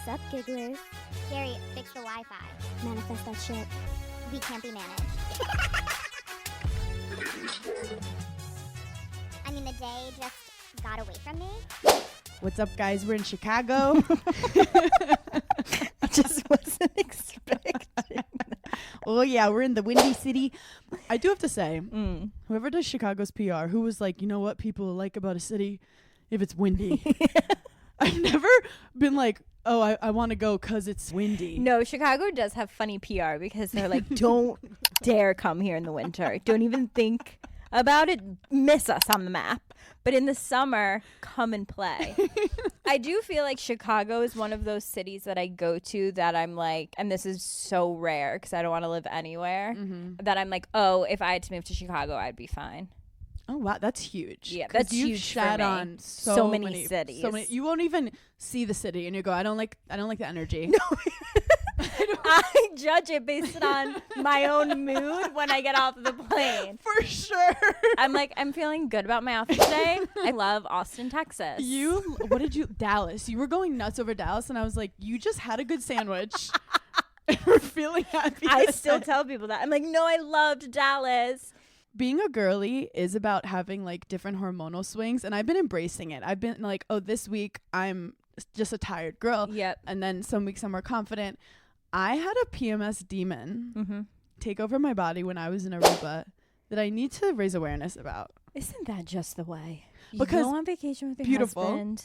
Sup, gigglers? Gary, fix the Wi-Fi. Manifest that shit. We can't be managed. I mean, the day just got away from me. What's up, guys? We're in Chicago. I just wasn't expecting. Oh, yeah, we're in the Windy City. I do have to say, whoever does Chicago's PR, who was like, you know what people like about a city? If it's windy. I've never been like, oh, I want to go because it's windy. No, Chicago does have funny PR because they're like, don't dare come here in the winter. Don't even think about it. Miss us on the map. But in the summer, come and play. I do feel like Chicago is one of those cities that I go to that I'm like, and this is so rare because I don't want to live anywhere, that I'm like, oh, if I had to move to Chicago, I'd be fine. Oh, wow. That's huge. Yeah, that's huge shat for me. on So many cities. So many. You won't even see the city and you go, I don't like the energy. No. I judge it based on my own mood when I get off the plane. For sure. I'm like, I'm feeling good about my outfit today. I love Austin, Texas. Dallas. You were going nuts over Dallas, and I was like, you just had a good sandwich. We're feeling happy. I still tell people that. I'm like, no, I loved Dallas. Being a girly is about having like different hormonal swings, and I've been embracing it. I've been like, oh, this week I'm just a tired girl. Yep. And then some weeks I'm more confident. I had a PMS demon take over my body when I was in Aruba that I need to raise awareness about. Isn't that just the way? You Because go on vacation with your beautiful. husband.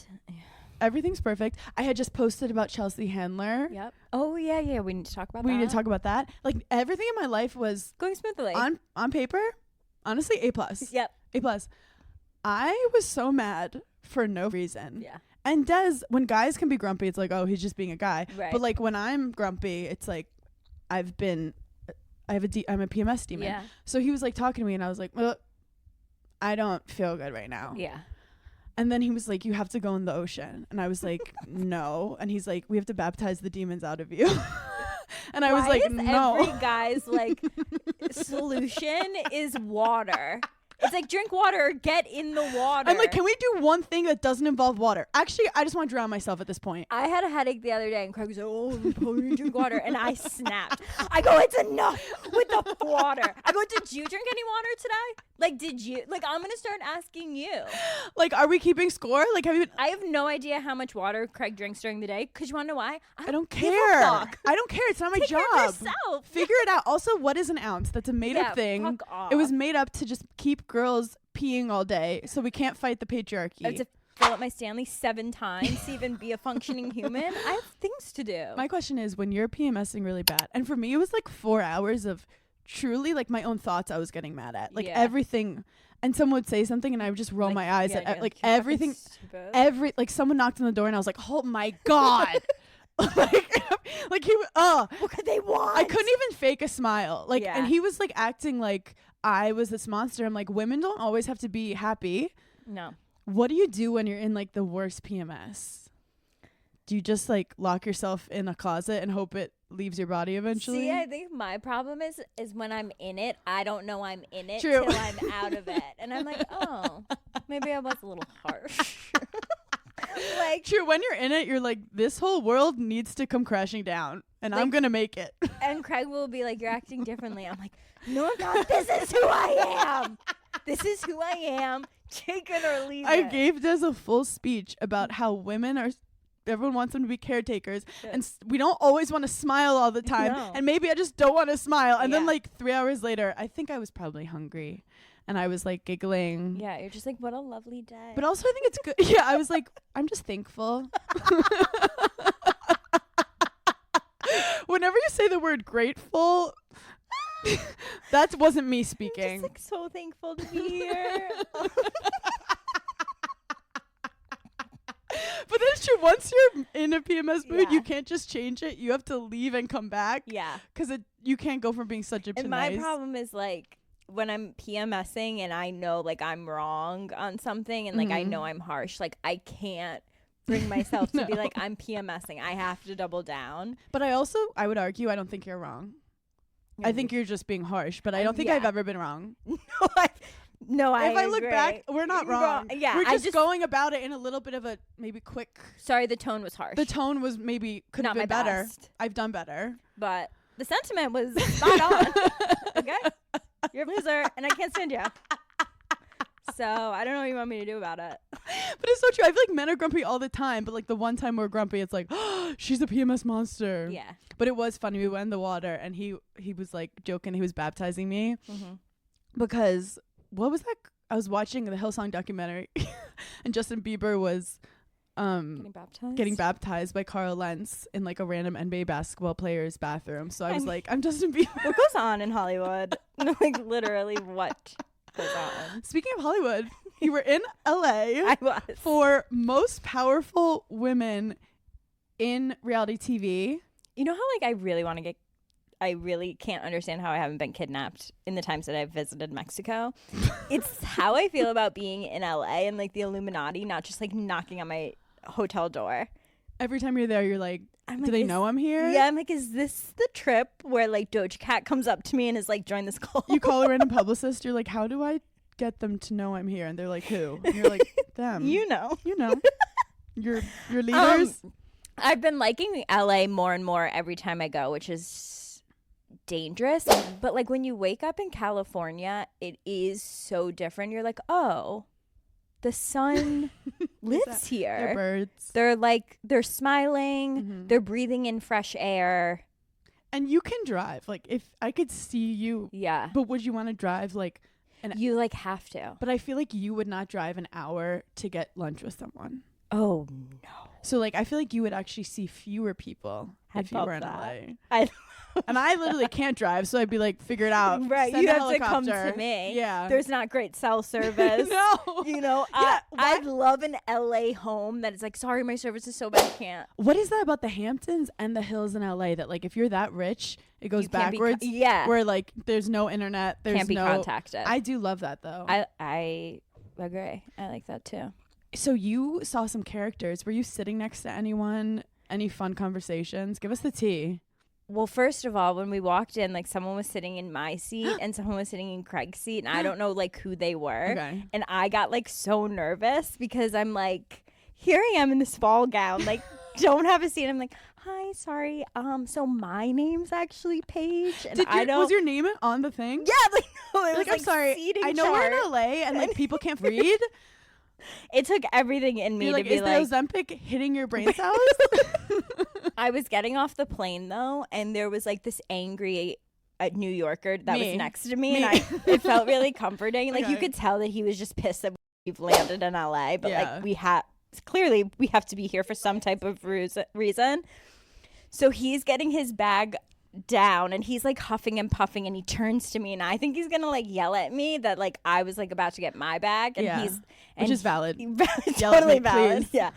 Everything's perfect. I had just posted about Chelsea Handler. Yep. Oh, yeah. We need to talk about that. We need to talk about that. Like, everything in my life was Going smoothly. on paper, honestly, A+. Yep. A+. I was so mad for no reason. Yeah. And Des, when guys can be grumpy, it's like, oh, he's just being a guy. Right. But like when I'm grumpy, it's like I'm a PMS demon. Yeah. So he was like talking to me, and I was like, well, I don't feel good right now. Yeah. And then he was like, you have to go in the ocean. And I was like, no. And he's like, we have to baptize the demons out of you. And I was like, no. Every guy's like solution is water. It's like, drink water or get in the water. I'm like, can we do one thing that doesn't involve water? Actually, I just want to drown myself at this point. I had a headache the other day, and Craig was like, oh, probably drink water. And I snapped. I go, it's enough with the water. I go, did you drink any water today? Like, did you? Like, I'm going to start asking you. Like, are we keeping score? Like, have you been? I have no idea how much water Craig drinks during the day. Because you want to know why? I don't give a care. fuck. I don't care. It's not my Take job. care of yourself. Figure it out. Also, what is an ounce? That's a made-up thing. Fuck off. It was made up to just keep girls peeing all day, so we can't fight the patriarchy. I have to fill up my Stanley 7 times to even be a functioning human. I have things to do. My question is, when you're PMSing really bad, and for me, it was like 4 hours of truly like my own thoughts I was getting mad at. Like everything. And someone would say something, and I would just roll my eyes at like everything. Like someone knocked on the door, and I was like, "Oh my god!" like he. What could they want? I couldn't even fake a smile. Like, and he was like acting like I was this monster. I'm like, women don't always have to be happy. No. What do you do when you're in like the worst PMS? Do you just like lock yourself in a closet and hope it leaves your body eventually? See, I think my problem is when I'm in it, I don't know I'm in it True. till I'm out of it. And I'm like, oh, maybe I was a little harsh. Like, true, when you're in it, you're like, this whole world needs to come crashing down, and like, I'm gonna make it. And Craig will be like, you're acting differently. I'm like, no, I'm not. This is who I am. This is who I am. Take it or leave it. I gave Des a full speech about how women are. Everyone wants them to be caretakers, and we don't always want to smile all the time. No. And maybe I just don't want to smile. And then like 3 hours later, I think I was probably hungry, and I was like giggling. Yeah, you're just like, what a lovely day. But also, I think it's good. Yeah, I was like, I'm just thankful. Whenever you say the word grateful, that wasn't me speaking. I'm just like so thankful to be here. But that's true. Once you're in a PMS mood, you can't just change it. You have to leave and come back. Yeah. Because you can't go from being such a And my problem is like when I'm PMSing and I know like I'm wrong on something and like I know I'm harsh, like I can't bring myself to be like, I'm PMSing. I have to double down. But I would argue, I don't think you're wrong. I think you're just being harsh, but I don't think I've ever been wrong. No, No, if I look back, we're not wrong. Yeah, we're just going about it in a little bit of a maybe quick. Sorry, the tone was harsh. The tone was maybe could have been better. Best. I've done better, but the sentiment was spot on. Okay, you're a loser, and I can't stand you. So I don't know what you want me to do about it. But it's so true. I feel like men are grumpy all the time, but like the one time we're grumpy, it's like, oh, she's a PMS monster. Yeah. But it was funny. We went in the water, and he was like joking. He was baptizing me because what was that? I was watching the Hillsong documentary, and Justin Bieber was getting baptized by Carl Lentz in like a random NBA basketball player's bathroom. So I was like, I'm Justin Bieber. What goes on in Hollywood? Like literally what goes on? Speaking of Hollywood, you were in LA I was. for most powerful women in reality TV. You know how like I really can't understand how I haven't been kidnapped in the times that I've visited Mexico. It's how I feel about being in LA and like the Illuminati, not just like knocking on my hotel door. Every time you're there, you're like, do they know I'm here? Yeah, I'm like, is this the trip where like Doja Cat comes up to me and is like, join this cult? You call a random publicist, you're like, how do I get them to know I'm here? And they're like, who? And you're like, them. You know. Your leaders. I've been liking LA more and more every time I go, which is dangerous. But like when you wake up in California, it is so different. You're like, oh, the sun lives here. They're birds. They're smiling. They're breathing in fresh air. And you can drive. Like if I could see you. Yeah. But would you want to drive like you like have to. But I feel like you would not drive an hour to get lunch with someone. Oh no. So like I feel like you would actually see fewer people if you were in LA. And I literally can't drive, so I'd be like, figure it out. Right, Send you a have to come helicopter. to me. Yeah. There's not great cell service. No. You know, Yeah, I'd love an LA home that is like, sorry, my service is so bad, I can't. What is that about the Hamptons and the hills in LA that like if you're that rich, it goes backwards? Yeah. Where like there's no internet, there's can't be contacted. I do love that though. I agree. I like that too. So you saw some characters. Were you sitting next to anyone? Any fun conversations? Give us the tea. Well, first of all, when we walked in, like someone was sitting in my seat and someone was sitting in Craig's seat, and I don't know like who they were. Okay. And I got like so nervous because I'm like, here I am in this ball gown, like don't have a seat. I'm like, hi, sorry. So my name's actually Paige, and was your name on the thing? Yeah, like no, it was I'm sorry. I know we're in LA and like people can't read. It took everything in me You're to like, be is like, the Ozempic hitting your brain cells? I was getting off the plane though, and there was like this angry New Yorker that was next to me. And it felt really comforting. Like you could tell that he was just pissed that we've landed in LA, but like we have to be here for some type of reason. So he's getting his bag down and he's like huffing and puffing, and he turns to me and I think he's gonna like yell at me that like I was like about to get my bag, and which is valid. Totally valid. Please. Yeah.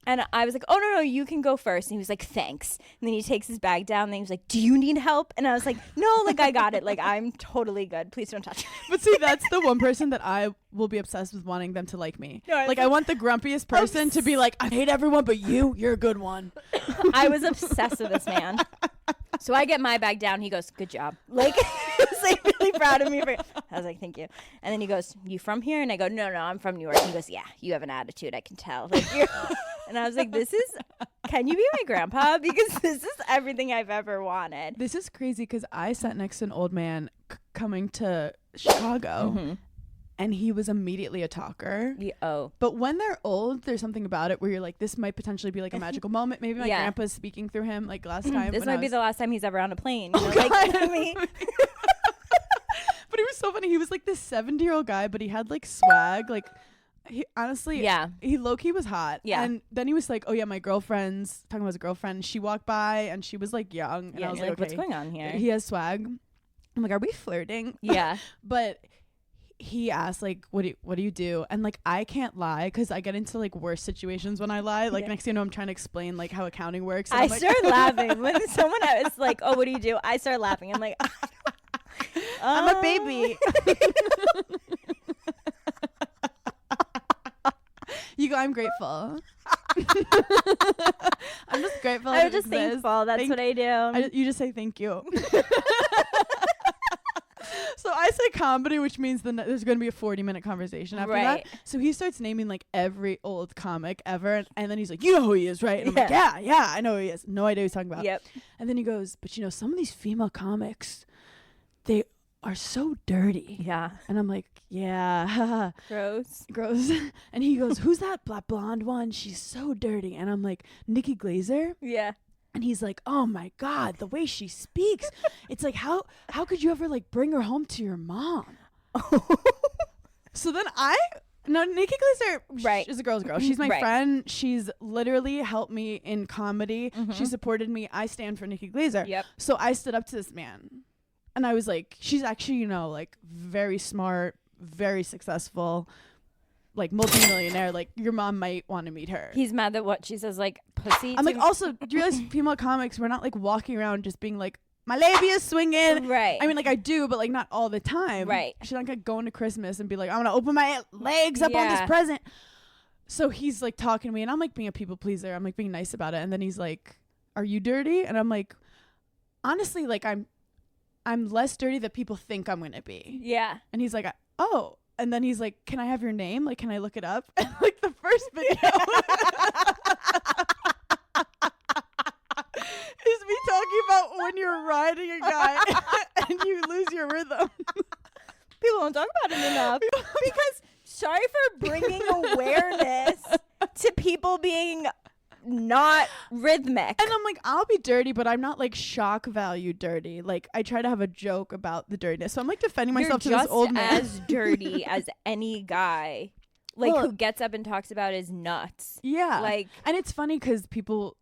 And I was like, oh, no, you can go first. And he was like, thanks. And then he takes his bag down. And then he was like, do you need help? And I was like, no, like, I got it. Like, I'm totally good. Please don't touch me. But see, that's the one person that I will be obsessed with wanting them to like me. No, like, I want the grumpiest person to be like, I hate everyone but you're a good one. I was obsessed with this man. So I get my bag down. He goes, good job. Like, he was like really proud of me. I was like, thank you. And then he goes, you from here? And I go, no, I'm from New York. He goes, yeah, you have an attitude. I can tell. Like, and I was like, can you be my grandpa? Because this is everything I've ever wanted. This is crazy because I sat next to an old man coming to Chicago. And he was immediately a talker. But when they're old, there's something about it where you're like, this might potentially be like a magical moment. Maybe my grandpa's speaking through him like last time. This might be the last time he's ever on a plane. You know? Like, I mean. But it was so funny. He was like this 70-year-old guy, but he had like swag. Like, he honestly, he low-key was hot. Yeah. And then he was like, oh yeah, my girlfriend's talking about his girlfriend. She walked by and she was like young. And I was like, okay, what's going on here? He has swag. I'm like, are we flirting? Yeah. But he asked like, what do you do? And like, I can't lie because I get into like worse situations when I lie. Like next thing you know, I'm trying to explain like how accounting works. I start laughing when someone is like, oh, what do you do? I start laughing. I'm like, I'm a baby. You go, I'm grateful. I'm just grateful. I'm just thankful. That's what I do. You just say thank you. So I say comedy, which means there's going to be a 40-minute conversation after that. So he starts naming like every old comic ever. And then he's like, you know who he is, right? And I'm like, yeah, I know who he is. No idea who he's talking about. Yep. And then he goes, but you know, some of these female comics, they are so dirty. Yeah. And I'm like, yeah. Gross. And he goes, who's that black blonde one? She's so dirty. And I'm like, Nikki Glazer? Yeah. And he's like, oh my God, the way she speaks. It's like, how could you ever like bring her home to your mom? So then Nikki Glazer is a girl's girl. She's my friend. She's literally helped me in comedy. She supported me. I stand for Nikki Glazer. Yep. So I stood up to this man. And I was like, she's actually, you know, like very smart, very successful, like multimillionaire. Like your mom might want to meet her. He's mad that what she says, like pussy. I'm like, also, do you realize female comics, we're not like walking around just being like, my labia's swinging. Right. I mean, like I do, but like not all the time. Right. She's not gonna go into Christmas and be like, I'm gonna open my legs up on this present. So he's like talking to me, and I'm like being a people pleaser. I'm like being nice about it, and then he's like, "Are you dirty?" And I'm like, honestly, like I'm less dirty than people think I'm gonna be. Yeah. And he's like, oh. And then he's like, can I have your name? Like, can I look it up? And like the first video is me talking about when you're riding a guy and you lose your rhythm. People don't talk about it enough. Because sorry for bringing awareness to people being not rhythmic. And I'm like, I'll be dirty, but I'm not like shock value dirty. Like I try to have a joke about the dirtiness. So I'm like defending myself to this old man. You're just as dirty as any guy, like who gets up and talks about his nuts. Yeah. Like, and it's funny because people,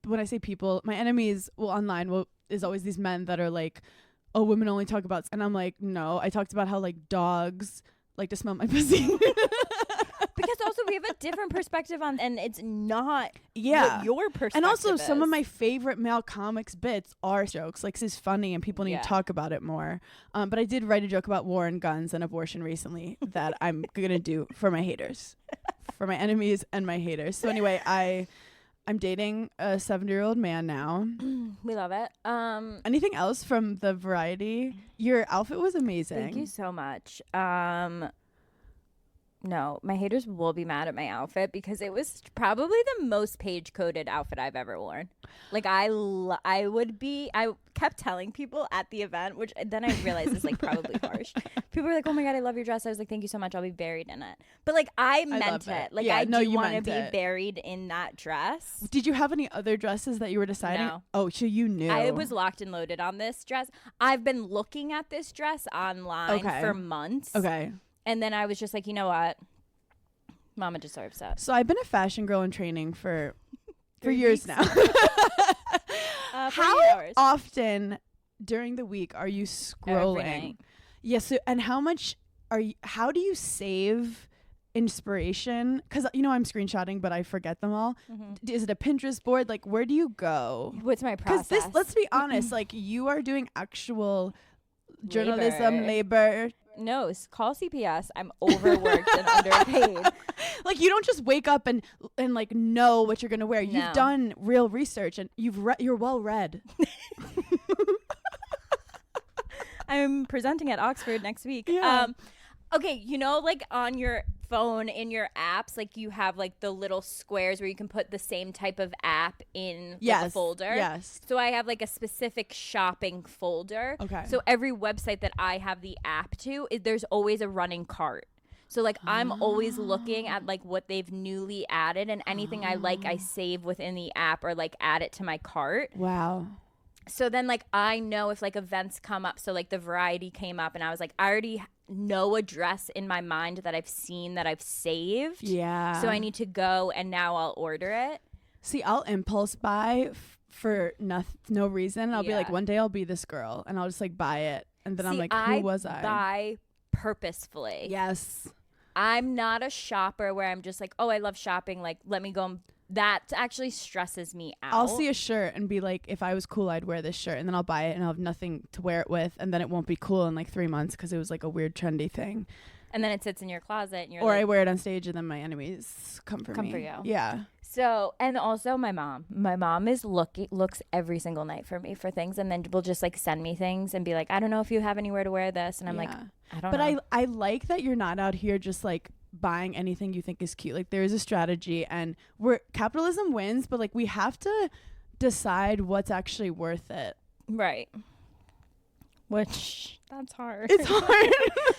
when I say people, my enemies online is always these men that are like, oh, women only talk about, and I'm like, no, I talked about how like dogs like to smell my pussy. Because also we have a different perspective on, and it's not what your perspective And also is. some of my favorite male comics bits are jokes. Like, this is funny and people need to talk about it more. But I did write a joke about war and guns and abortion recently that I'm going to do for my haters, for my enemies and my haters. So anyway, I'm dating a 70-year-old man now. We love it. Anything else from the variety? Your outfit was amazing. Thank you so much. No, my haters will be mad at my outfit because it was probably the most page-coded outfit I've ever worn. Like I kept telling people at the event, which then I realized is like probably harsh. People were like, "Oh my God, I love your dress." I was like, "Thank you so much. I'll be buried in it." But like I meant it. Like I do want to be buried in that dress. Did you have any other dresses that you were deciding? No. Oh, so you knew. I was locked and loaded on this dress. I've been looking at this dress online for months. Okay. And then I was just like, you know what? Mama deserves it. So I've been a fashion girl in training for years now. How often during the week are you scrolling? Yes. And how do you save inspiration? Because, you know, I'm screenshotting, but I forget them all. Mm-hmm. Is it a Pinterest board? Like, where do you go? What's my process? Because let's be honest, like you are doing actual journalism, labor. No, call CPS. I'm overworked and underpaid. Like, you don't just wake up and like know what you're gonna wear. No. You've done real research and you're well read. I'm presenting at Oxford next week. Yeah. Okay, you know, like on your phone in your apps, like you have like the little squares where you can put the same type of app in the folder. Yes. So I have like a specific shopping folder. Okay. So every website that I have the app to, there's always a running cart. So like I'm always looking at like what they've newly added, and anything I like I save within the app or like add it to my cart. Wow. So then like I know if like events come up, so like the variety came up and I was like, I already know a dress in my mind that I've seen that I've saved. Yeah. So I need to go and now I'll order it. See, I'll impulse buy for no reason. I'll be like, one day I'll be this girl and I'll just like buy it. And then I'm like, who was I? Buy purposefully. Yes. I'm not a shopper where I'm just like, oh, I love shopping. Like, let me go and that actually stresses me out. I'll see a shirt and be like, if I was cool, I'd wear this shirt. And then I'll buy it and I'll have nothing to wear it with. And then it won't be cool in like 3 months because it was like a weird trendy thing. And then it sits in your closet. And you're I wear it on stage and then my enemies come for me. Come for you. Yeah. So, and also my mom is looks every single night for me for things, and then will just like send me things and be like, I don't know if you have anywhere to wear this, and I'm like, I don't know. But I like that you're not out here just like buying anything you think is cute. Like there is a strategy, and capitalism wins, but like we have to decide what's actually worth it. Right. Which that's hard. It's hard.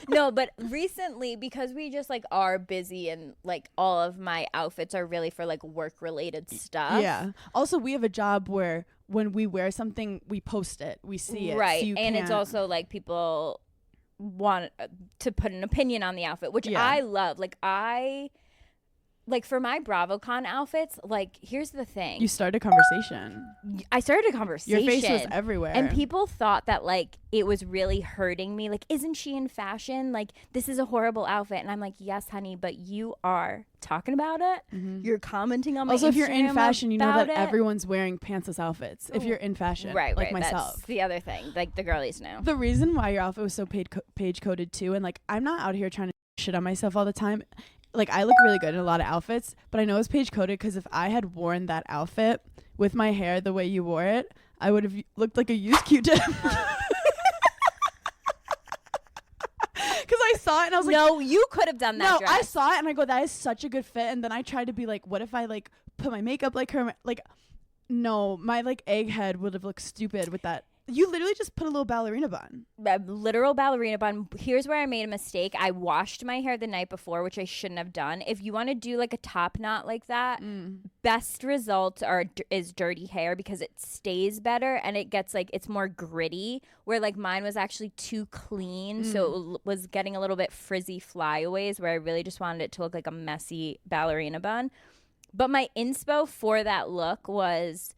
No, but recently, because we just like are busy and like all of my outfits are really for like work related stuff. Yeah. Also, we have a job where when we wear something, we post it, we see it. Right. So and it's also like people want to put an opinion on the outfit, which I love. Like for my BravoCon outfits, like here's the thing. You started a conversation. I started a conversation. Your face was everywhere. And people thought that like it was really hurting me. Like, isn't she in fashion? Like, this is a horrible outfit. And I'm like, yes, honey, but you are talking about it. Mm-hmm. You're commenting on my Also, if you're in fashion, you know that it. Everyone's wearing pantsless outfits. If you're in fashion. Right, like right. myself. That's the other thing. Like the girlies know. The reason why your outfit was so page coded too, and like I'm not out here trying to shit on myself all the time. Like, I look really good in a lot of outfits, but I know it's page coded because if I had worn that outfit with my hair the way you wore it, I would have looked like a used Q-tip. Because I saw it and I was like, no, you could have done that. No, dress. I saw it and I go, that is such a good fit. And then I tried to be like, what if I like put my makeup like her? Like, no, my like egghead would have looked stupid with that. You literally just put a little ballerina bun. A literal ballerina bun. Here's where I made a mistake. I washed my hair the night before, which I shouldn't have done. If you want to do like a top knot like that, best results is dirty hair because it stays better and it gets like, it's more gritty, where like mine was actually too clean. So it was getting a little bit frizzy flyaways where I really just wanted it to look like a messy ballerina bun. But my inspo for that look was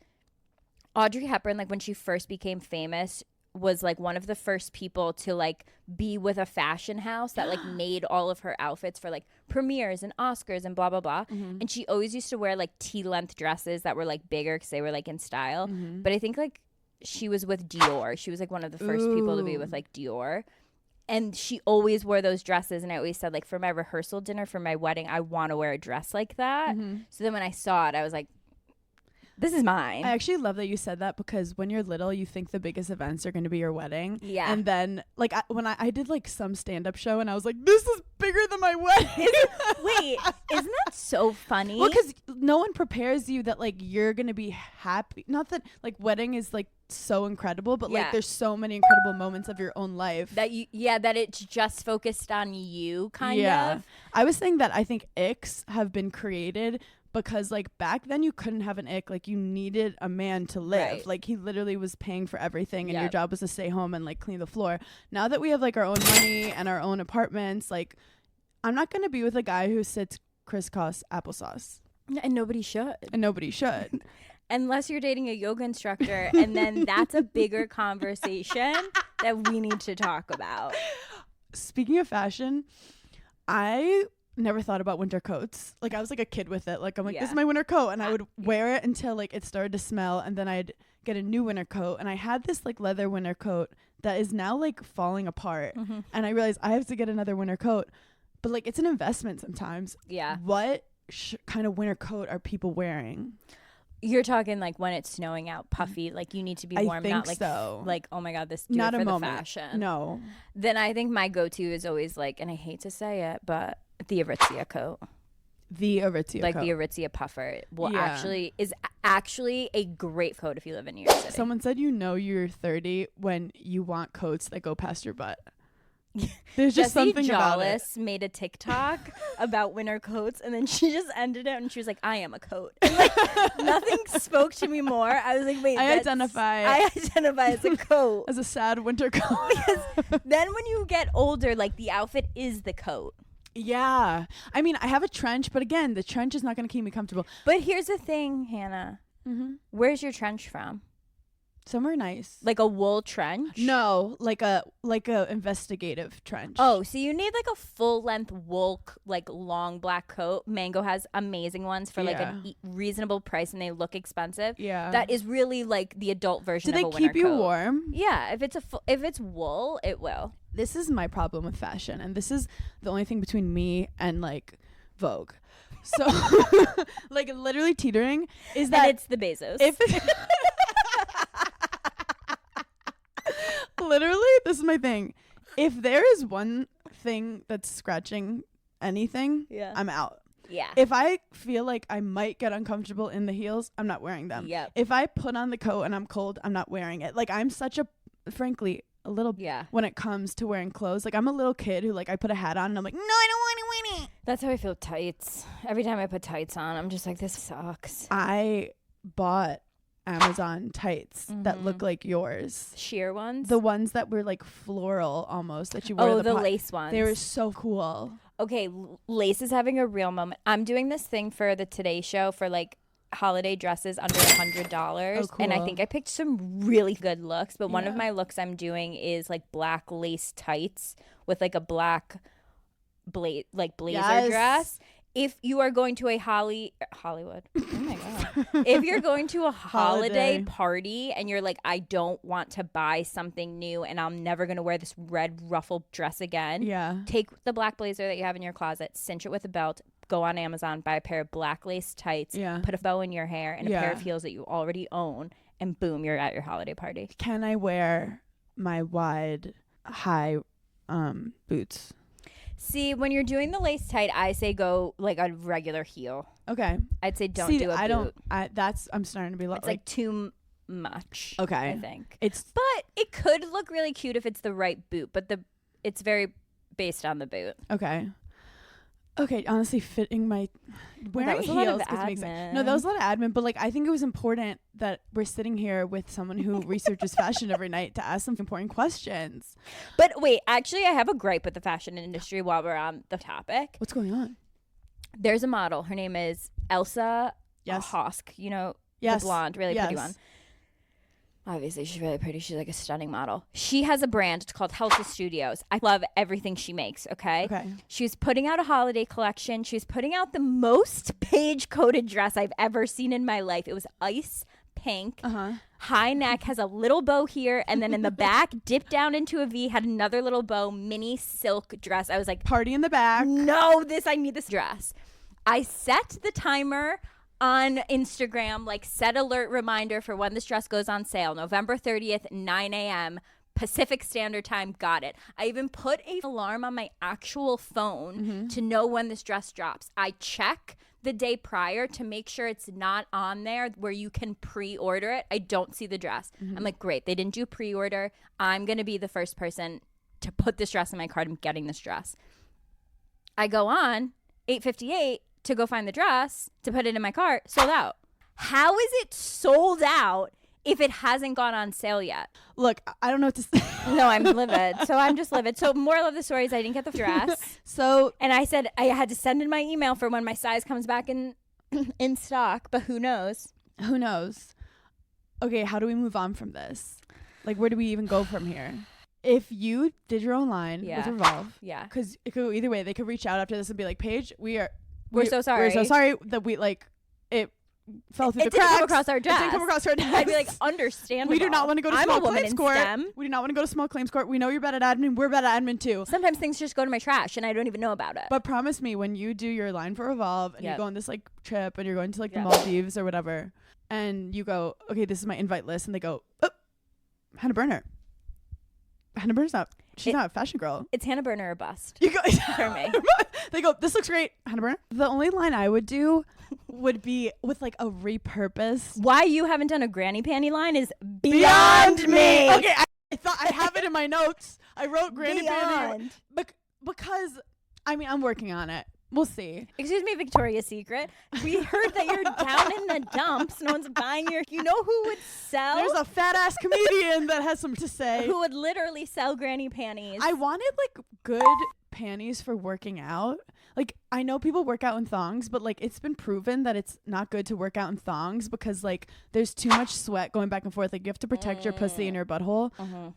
Audrey Hepburn, like when she first became famous, was like one of the first people to like be with a fashion house that like made all of her outfits for like premieres and Oscars and blah, blah, blah. And she always used to wear like T-length dresses that were like bigger because they were like in style. But I think like she was with Dior. She was like one of the first people to be with like Dior. And she always wore those dresses. And I always said like for my rehearsal dinner, for my wedding, I want to wear a dress like that. So then when I saw it, I was like, this is mine. I actually love that you said that because when you're little, you think the biggest events are going to be your wedding. Yeah. And then, like, when I did, like, some stand-up show, and I was like, this is bigger than my wedding. Wait, isn't that so funny? Well, because no one prepares you that, like, you're going to be happy. Not that, like, wedding is, like, so incredible, but, like, there's so many incredible moments of your own life. That that it's just focused on you, kind of. I was saying that I think icks have been created because like back then you couldn't have an ick, like you needed a man to live, like he literally was paying for everything and your job was to stay home and like clean the floor. Now that we have like our own money and our own apartments, like I'm not gonna be with a guy who sits crisscross applesauce, and nobody should unless you're dating a yoga instructor, and then that's a bigger conversation that we need to talk about. Speaking of fashion, I never thought about winter coats. Like I was like a kid with it. Like I'm like, this is my winter coat, and I would wear it until like it started to smell, and then I'd get a new winter coat. And I had this like leather winter coat that is now like falling apart, and I realized I have to get another winter coat. But like it's an investment sometimes. Yeah. What kind of winter coat are people wearing? You're talking like when it's snowing out, puffy, like you need to be warm, not like like oh my god, this do not it for the fashion. No. Then I think my go-to is always like, and I hate to say it, but the Aritzia coat. The Aritzia like coat. The Aritzia puffer is actually a great coat if you live in New York City. Someone said you're 30 when you want coats that go past your butt. There's just something about it. Jollis made a TikTok about winter coats, and then she just ended it, and she was like, "I am a coat." And like nothing spoke to me more. I was like, "Wait, I identify as a coat, as a sad winter coat." Because then when you get older, like the outfit is the coat. Yeah, I mean, I have a trench, but again, the trench is not going to keep me comfortable. But here's the thing, Hannah. Where's your trench from? Somewhere nice. Like a wool trench? No, like a investigative trench. Oh, so you need like a full length wool, like long black coat. Mango has amazing ones for like a reasonable price, and they look expensive. Yeah, that is really like the adult version. Do they of a winter keep you coat. warm? Yeah, if it's wool, it will. This is my problem with fashion, and this is the only thing between me and like Vogue. So like literally teetering is that and it's the Bezos. if literally, this is my thing. If there is one thing that's scratching anything, I'm out. Yeah. If I feel like I might get uncomfortable in the heels, I'm not wearing them. Yep. If I put on the coat and I'm cold, I'm not wearing it. Like I'm such a, frankly, a little when it comes to wearing clothes. Like I'm a little kid who like I put a hat on and I'm like, no, I don't want to wear it. That's how I feel with tights. Every time I put tights on, I'm just like, this sucks. I bought Amazon tights that look like yours. Sheer ones? The ones that were like floral almost that you wear. Oh, the lace ones. They were so cool. Okay, lace is having a real moment. I'm doing this thing for the Today Show for like holiday dresses under $100. Oh, cool. And I think I picked some really good looks, but one of my looks I'm doing is like black lace tights with like a black blazer dress. If you are going to a Hollywood, oh my God. If you're going to a holiday party and you're like, I don't want to buy something new and I'm never going to wear this red ruffled dress again. Take the black blazer that you have in your closet, cinch it with a belt, go on Amazon, buy a pair of black lace tights, put a bow in your hair and a pair of heels that you already own, and boom, you're at your holiday party. Can I wear my wide, high boots? See, when you're doing the lace tight, I say go like a regular heel. Okay. I'd say don't do a boot. I'm starting to be it's like too much. Okay. I think. But it could look really cute if it's the right boot, but it's very based on the boot. Okay. Okay, honestly, fitting my wearing heels makes sense. No, that was a lot of admin, but like I think it was important that we're sitting here with someone who researches fashion every night to ask some important questions. But wait, actually, I have a gripe with the fashion industry while we're on the topic. What's going on? There's a model. Her name is Elsa Hosk. You know, the blonde, really pretty one. Obviously, she's really pretty. She's like a stunning model. She has a brand. It's called Helsa Studios. I love everything she makes, okay? She's putting out a holiday collection. She's putting out the most page-coated dress I've ever seen in my life. It was ice pink, high neck, has a little bow here, and then in the back, dipped down into a V, had another little bow, mini silk dress. I was like, party in the back. No, I need this dress. I set the timer on Instagram, like set alert reminder for when this dress goes on sale, November 30th, 9 a.m. Pacific Standard Time. Got it. I even put an alarm on my actual phone to know when this dress drops. I check the day prior to make sure it's not on there where you can pre-order it. I don't see the dress. I'm like, great, they didn't do pre-order. I'm going to be the first person to put this dress in my cart. I'm getting this dress. I go on 8:58 to go find the dress, to put it in my cart, sold out. How is it sold out if it hasn't gone on sale yet? Look, I don't know what to say. No, I'm livid. So I'm just livid. So moral of the story is I didn't get the dress. And I said I had to send in my email for when my size comes back in stock, but who knows? Who knows? Okay, how do we move on from this? Like, where do we even go from here? If you did your own line with Revolve, because it could go either way. They could reach out after this and be like, Paige, we're so sorry. We're so sorry that we it fell through the cracks. It didn't come across our desk. It didn't come across our desk. I'd be like, understandable. We do not want to go to small claims court. We do not want to go to small claims court. We know you're bad at admin. We're bad at admin too. Sometimes things just go to my trash and I don't even know about it. But promise me, when you do your line for Revolve and you go on this like trip and you're going to like the Maldives or whatever, and you go, okay, this is my invite list, and they go, oh, Hannah Burner. Hannah Burner's not. She's not a fashion girl. It's Hannah Burner or bust. You go for me. They go, this looks great, Hannah Burner. The only line I would do would be with like a repurpose. Why you haven't done a granny panty line is beyond me. Okay, I thought I have it in my notes. I wrote granny panty because I mean I'm working on it. We'll see. Excuse me, Victoria's Secret. We heard that you're down in the dumps. No one's buying your... You know who would sell? There's a fat-ass comedian that has something to say. Who would literally sell granny panties. I wanted, like, good panties for working out. Like, I know people work out in thongs, but, like, it's been proven that it's not good to work out in thongs because, like, there's too much sweat going back and forth. Like, you have to protect your pussy and your butthole.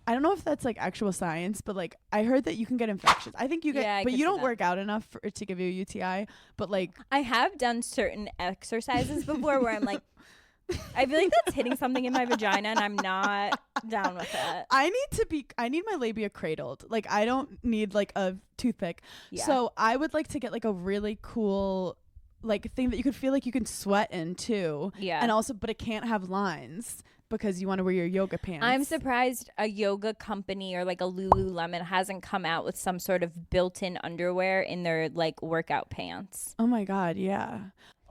I don't know if that's, like, actual science, but, like, I heard that you can get infections. I think you get, but you don't work out enough for it to give you a UTI. But, like, I have done certain exercises before where I'm like, I feel like that's hitting something in my vagina and I'm not down with it. I need my labia cradled. Like, I don't need like a toothpick. So I would like to get like a really cool like thing that you could feel like you can sweat in too. Yeah. And also, but it can't have lines because you want to wear your yoga pants. I'm surprised a yoga company or like a Lululemon hasn't come out with some sort of built-in underwear in their like workout pants. Oh my God, yeah.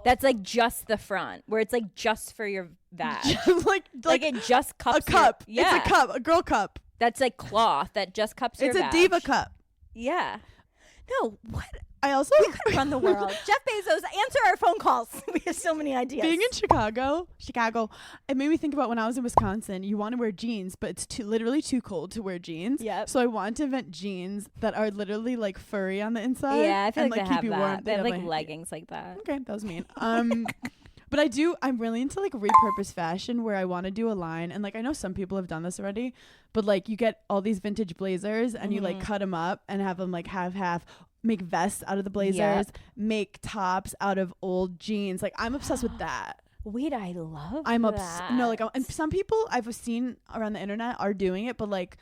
That's like just the front, where it's like just for your vag. like it just cups a cup. Yeah. It's a cup, a girl cup. That's like cloth that just cups your It's vag. a diva cup. Yeah. No, what? I also We could run the world. Jeff Bezos, answer our phone calls. We have so many ideas. being in Chicago, it made me think about when I was in Wisconsin. You want to wear jeans, but it's literally too cold to wear jeans. Yep. So I want to invent jeans that are literally like furry on the inside. Yeah, I feel and, like keep they have you that. warm. They have like like leggings like that. Okay, that was mean. But I'm really into like repurpose fashion where I want to do a line. And like, I know some people have done this already, but like you get all these vintage blazers and you like cut them up and have them like half, make vests out of the blazers, make tops out of old jeans. Like I'm obsessed with that. Wait, I love I'm that. obsessed. No, like, and some people I've seen around the internet are doing it, but like,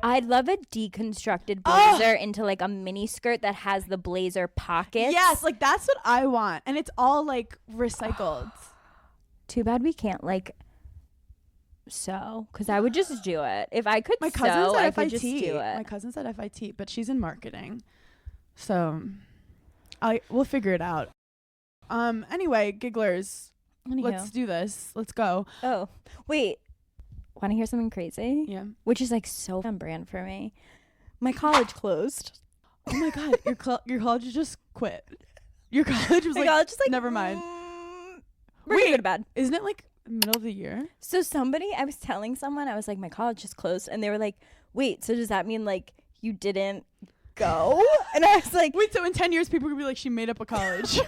I'd love a deconstructed blazer into like a mini skirt that has the blazer pockets. yes, like that's what I want. And it's all like recycled. Too bad we can't like sew, because I would just do it. If I could My cousin's sew, at I FIT. could just do it. My cousin's at FIT, but she's in marketing. So we'll figure it out. Anyway, gigglers, Anywho. let's do this. Let's go. Oh, wait. Want to hear something crazy? Yeah. Which is like so on brand for me. My college closed. Oh my God, your college just quit. Your college was My like, college just like, never mind. We're gonna go to bed. Isn't it like middle of the year? So I was telling someone, I was like, my college just closed, and they were like, wait, so does that mean like you didn't go? And I was like, Wait, so in 10 years people could be like, she made up a college.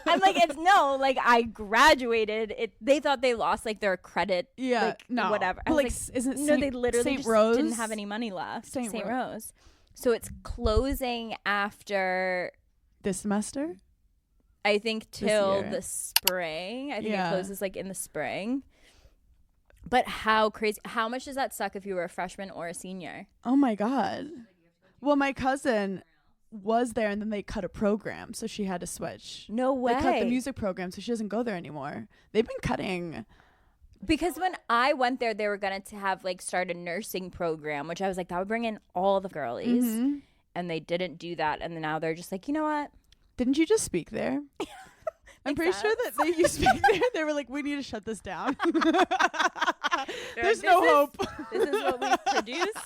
I'm like, it's no, like I graduated. They thought they lost like their credit. Yeah, like, no. whatever. I But was like, isn't no, Saint, they literally Saint just Rose? didn't have any money left. Saint Rose. So it's closing after, this semester? I think, till year. the spring. I think Yeah. it closes like in the spring. But how crazy. How much does that suck if you were a freshman or a senior? Oh my God. Well, my cousin was there and then they cut a program, so she had to switch. No way. They cut the music program, so she doesn't go there anymore. They've been cutting. Because when I went there, they were going to have like start a nursing program, which I was like, that would bring in all the girlies. Mm-hmm. And they didn't do that. And then now they're just like, you know what? Didn't you just speak there? I'm pretty sure that you speak there. They were like, we need to shut this down. There's no hope. This is what we produced.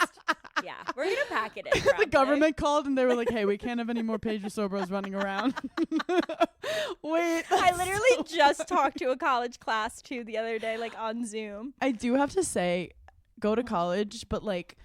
Yeah, we're going to pack it in. The probably. government called and they were like, hey, we can't have any more Pedro Sobros running around. Wait. I literally just talked to a college class too the other day, like on Zoom. I do have to say, go to college, but like,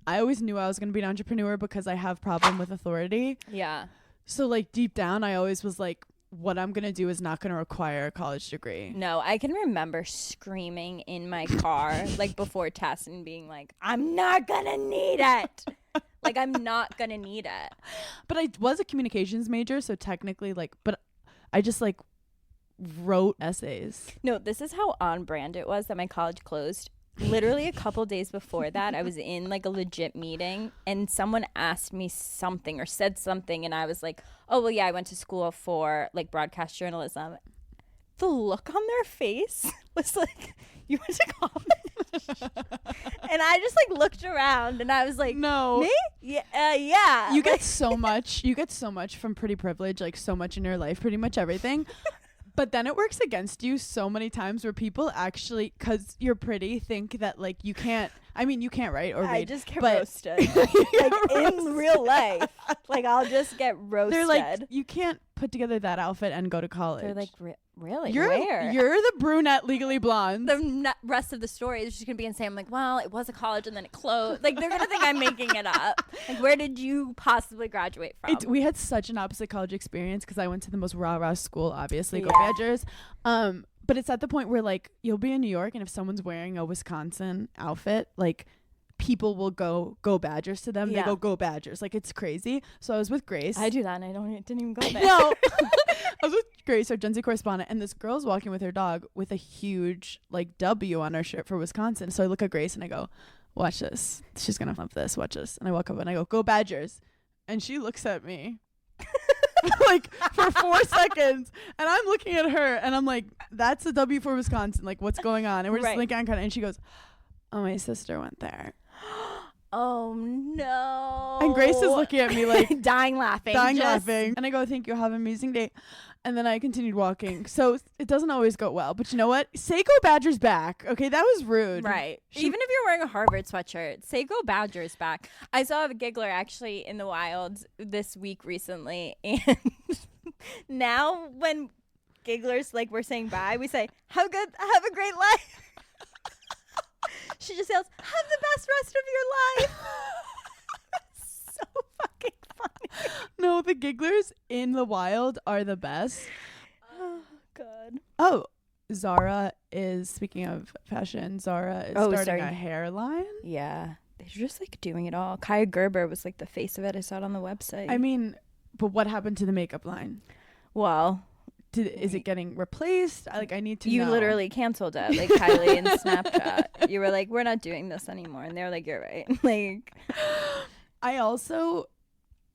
I always knew I was going to be an entrepreneur because I have problem with authority. Yeah. So like deep down, I always was like, what I'm going to do is not going to require a college degree. No, I can remember screaming in my car like before test and being like, I'm not going to need it. Like, I'm not going to need it. But I was a communications major, so technically like, but I just like wrote essays. No, this is how on brand it was that my college closed. Literally a couple days before that, I was in like a legit meeting and someone asked me something or said something and I was like, oh, well, yeah, I went to school for like broadcast journalism. The look on their face was like, you went to college? And I just like looked around and I was like, No. me? Yeah. Yeah. You get so much. You get so much from pretty privilege, like so much in your life, pretty much everything. But then it works against you so many times where people actually, because you're pretty, think that like you can't. I mean, you can't write or read. I just get but roasted. Like in real life. Like I'll just get roasted. They're like, you can't put together that outfit and go to college. They're like, really? You're Where? the brunette legally blonde. The rest of the story is just gonna be insane. I'm like, well, it was a college and then it closed. Like they're gonna think I'm making it up. Like, where did you possibly graduate from? We had such an opposite college experience because I went to the most rah-rah school, obviously, Go Yeah. Badgers. But it's at the point where like you'll be in New York and if someone's wearing a Wisconsin outfit, like people will go Badgers to them. Yeah. They go Badgers. Like it's crazy. So I was with Grace. I do that and didn't even go there. No. I was with Grace, our Gen Z correspondent, and this girl's walking with her dog with a huge like W on her shirt for Wisconsin. So I look at Grace and I go, watch this. She's going to love this. Watch this. And I walk up and I go Badgers. And she looks at me. like for 4 seconds. And I'm looking at her and I'm like, that's a W for Wisconsin. Like, what's going on? And we're just looking at kind of, and she goes, oh, my sister went there. Oh no. And Grace is looking at me like dying laughing. And I go, thank you, have an amazing day. And then I continued walking. So it doesn't always go well. But you know what? Seiko Badger's back. Okay, that was rude. Right. Even if you're wearing a Harvard sweatshirt, Seiko Badger's back. I saw a giggler actually in the wild this week recently. And now when gigglers, like, we're saying bye, we say, have a great life. She just yells, have the best rest of your life. So fucking funny. No, the gigglers in the wild are the best. Oh, God. Oh, Zara is, speaking of fashion, Zara is starting a hairline. Yeah. They're just like doing it all. Kaya Gerber was like the face of it. I saw it on the website. I mean, but what happened to the makeup line? Well, is it getting replaced? I need to know. You literally canceled it, like Kylie and Snapchat. You were like, we're not doing this anymore. And they were like, you're right. Like, I also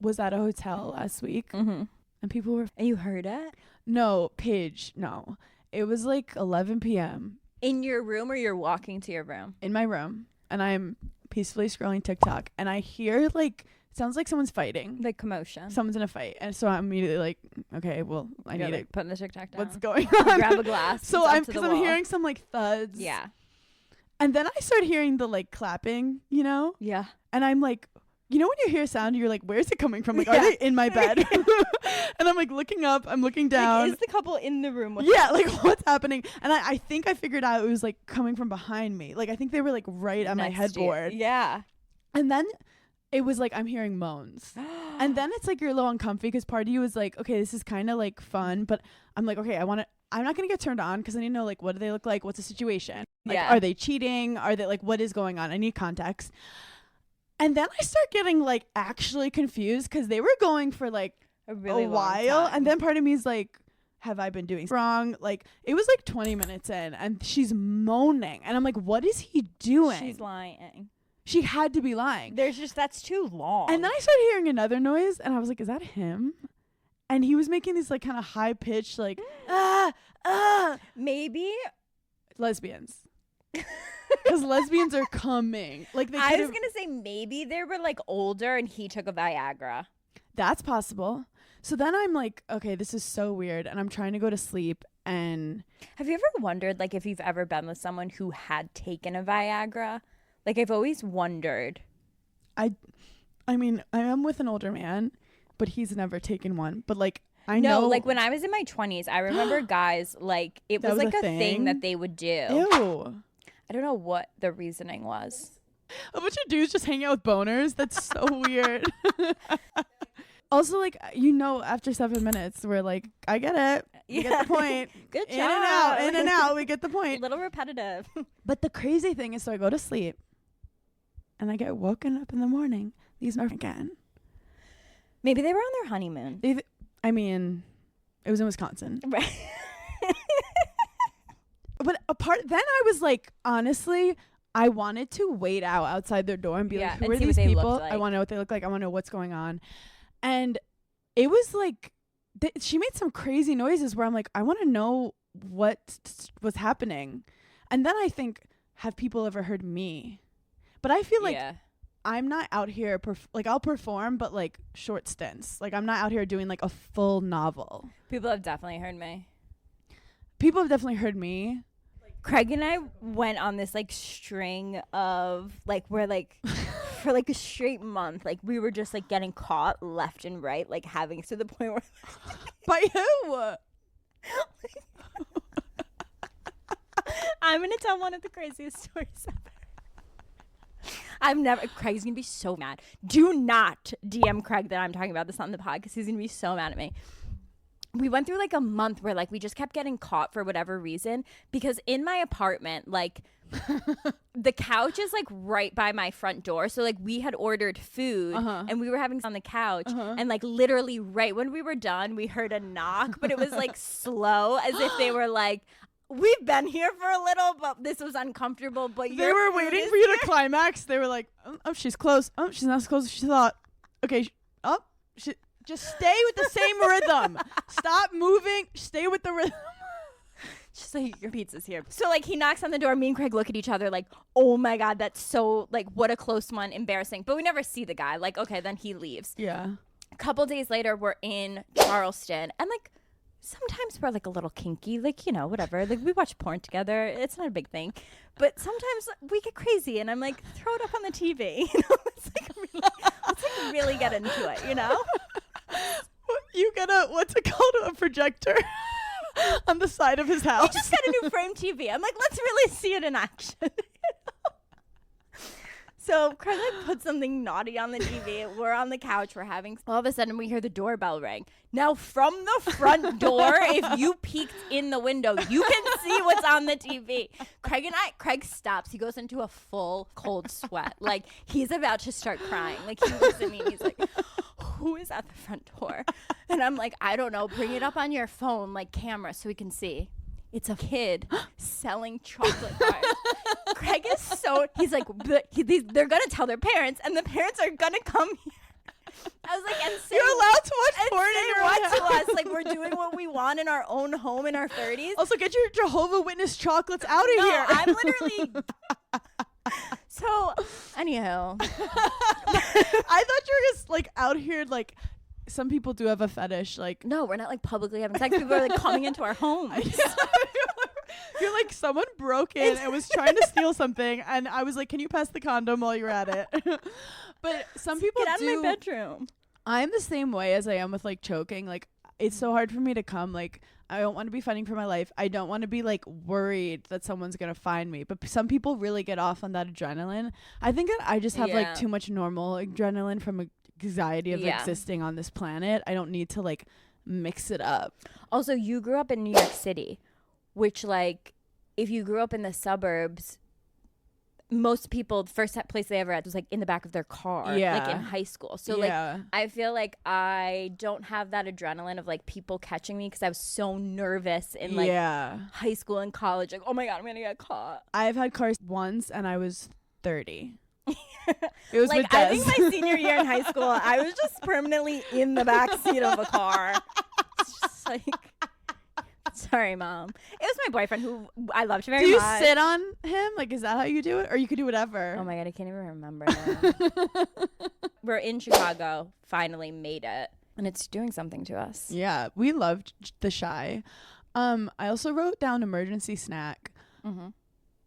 was at a hotel last week and people were... And you heard it? No, Paige, no. It was like 11 p.m. In your room, or you're walking to your room? In my room. And I'm peacefully scrolling TikTok. And I hear like... Sounds like someone's fighting. Like commotion. Someone's in a fight. And so I'm immediately like, okay, well, I need it. Putting the TikTok down. What's going on? Grab a glass. So I'm hearing some like thuds. Yeah. And then I start hearing the like clapping, you know? Yeah. And I'm like, you know when you hear a sound, you're like, where's it coming from? Like, are they in my bed? And I'm like looking up, I'm looking down. Like, is the couple in the room with Yeah, like what's happening? And I think I figured out it was like coming from behind me. Like I think they were like right on my headboard. Yeah. And then it was like I'm hearing moans. And then it's like you're a little uncomfy because part of you is like, okay, this is kind of like fun, but I'm like, okay, I'm not gonna get turned on because I need to know like what do they look like, what's the situation, like are they cheating, are they like what is going on, I need context. And then I start getting like actually confused because they were going for like a while, and then part of me is like, have I been doing wrong? Like it was like 20 minutes in and she's moaning and I'm like, what is he doing? She's lying. She had to be lying. That's too long. And then I started hearing another noise and I was like, is that him? And he was making these like kind of high pitched like maybe lesbians. Because lesbians are coming. Like I was gonna say maybe they were like older and he took a Viagra. That's possible. So then I'm like, okay, this is so weird, and I'm trying to go to sleep. And have you ever wondered like if you've ever been with someone who had taken a Viagra? Like I've always wondered. I mean, I am with an older man, but he's never taken one. But like I know, know, like when I was in my 20s, I remember guys like it was like a thing that they would do. Ew. I don't know what the reasoning was. A bunch of dudes just hang out with boners. That's so weird. Also, like, you know, after 7 minutes, we're like, I get it. We get the point. Good job. In and out. We get the point. A little repetitive. But the crazy thing is, so I go to sleep and I get woken up in the morning. These are again. Maybe they were on their honeymoon. I mean, it was in Wisconsin. Right. But then I was like, honestly, I wanted to wait outside their door and be like, who are these people? Like. I want to know what they look like. I want to know what's going on. And it was like, she made some crazy noises where I'm like, I want to know what was happening. And then I think, have people ever heard me? But I feel like I'm not out here, like I'll perform, but like short stints. Like I'm not out here doing like a full novel. People have definitely heard me. People have definitely heard me. Craig and I went on this like string of like we're like for like a straight month, like we were just like getting caught left and right, like having to the point where by who? I'm gonna tell one of the craziest stories ever. Craig's gonna be so mad. Do not DM Craig that I'm talking about this on the pod because he's gonna be so mad at me. We went through like a month where like we just kept getting caught for whatever reason, because in my apartment, like the couch is like right by my front door. So like we had ordered food and we were having on the couch and like literally right when we were done, we heard a knock, but it was like slow, as if they were like, we've been here for a little, but this was uncomfortable. But they were waiting for you to climax. They were like, oh, she's close. Oh, she's not as close as she thought. Okay. Just stay with the same rhythm. Stop moving. Stay with the rhythm. Just like, your pizza's here. So, like, he knocks on the door. Me and Craig look at each other like, oh, my God, that's so, like, what a close one. Embarrassing. But we never see the guy. Like, okay, then he leaves. Yeah. A couple days later, we're in Charleston. And, like, sometimes we're, like, a little kinky. Like, you know, whatever. Like, we watch porn together. It's not a big thing. But sometimes we get crazy. And I'm like, throw it up on the TV. You know, let's really get into it, you know? You get what's it called? A projector? On the side of his house. We just got a new frame TV. I'm like, let's really see it in action. So Craig like put something naughty on the TV. We're on the couch. We're having. All of a sudden, we hear the doorbell ring. Now, from the front door, if you peeked in the window, you can see what's on the TV. Craig stops. He goes into a full cold sweat. Like, he's about to start crying. Like, he looks at me and he's like, who is at the front door? And I'm like, I don't know. Bring it up on your phone, like camera, so we can see. It's a kid selling chocolate bars. Craig is he's like, they're going to tell their parents, and the parents are going to come here. I was like, and say, you're allowed to watch porn in your what own to us? Like, we're doing what we want in our own home in our 30s. Also, get your Jehovah Witness chocolates out of here. I'm literally... So, anyhow. I thought you were just, like, out here, like, some people do have a fetish, like... No, we're not, like, publicly having sex. People are, like, coming into our homes. You're like, someone broke in and was trying to steal something, and I was like, can you pass the condom while you're at it? But some people Get out of my bedroom. I'm the same way as I am with, like, choking. Like, it's so hard for me to come, like... I don't want to be fighting for my life. I don't want to be like worried that someone's going to find me. But some people really get off on that adrenaline. I think that I just have like too much normal adrenaline from anxiety of existing on this planet. I don't need to like mix it up. Also, you grew up in New York City, which like if you grew up in the suburbs, most people, the first place they ever had was like in the back of their car, like in high school. So like I feel like I don't have that adrenaline of like people catching me because I was so nervous in like high school and college. Like, oh my God, I'm gonna get caught. I've had cars once and I was 30. It was like I think my senior year in high school, I was just permanently in the back seat of a car. It's just like. Sorry, Mom. It was my boyfriend who I loved very much. Do you sit on him? Like, is that how you do it? Or you could do whatever. Oh, my God. I can't even remember now. We're in Chicago. Finally made it. And it's doing something to us. Yeah. We loved the Shy. I also wrote down emergency snack. Mm-hmm.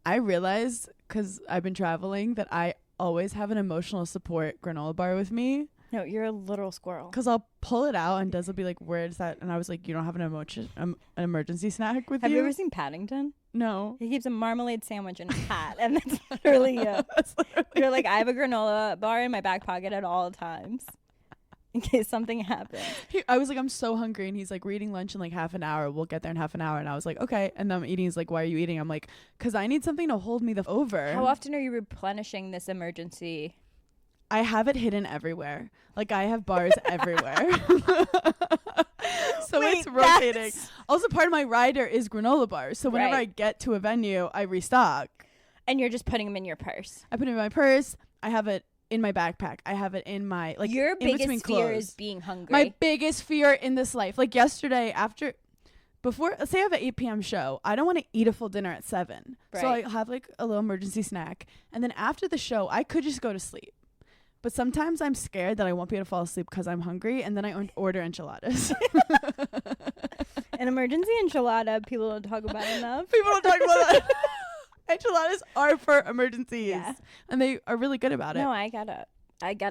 I realized, because I've been traveling, that I always have an emotional support granola bar with me. No, you're a literal squirrel. Because I'll pull it out and Des will be like, where is that? And I was like, you don't have an emergency snack with you? Have you ever seen Paddington? No. He keeps a marmalade sandwich in his hat. And that's literally you. You're like, I have a granola bar in my back pocket at all times. In case something happens. I was like, I'm so hungry. And he's like, we're eating lunch in like half an hour. We'll get there in half an hour. And I was like, okay. And then I'm eating. He's like, why are you eating? I'm like, because I need something to hold me over. How often are you replenishing this emergency? I have it hidden everywhere. Like, I have bars everywhere. So it's rotating. Also, part of my rider is granola bars. So whenever I get to a venue, I restock. And you're just putting them in your purse. I put it in my purse. I have it in my backpack. I have it in my, like, your in biggest fear is being hungry. My biggest fear in this life. Like, yesterday, before, let's say I have an 8 p.m. show, I don't want to eat a full dinner at 7. Right. So I have, like, a little emergency snack. And then after the show, I could just go to sleep. But sometimes I'm scared that I won't be able to fall asleep because I'm hungry, and then I order enchiladas. An emergency enchilada, people don't talk about enough. People don't talk about that. Enchiladas are for emergencies, and they are really good about it. No, I get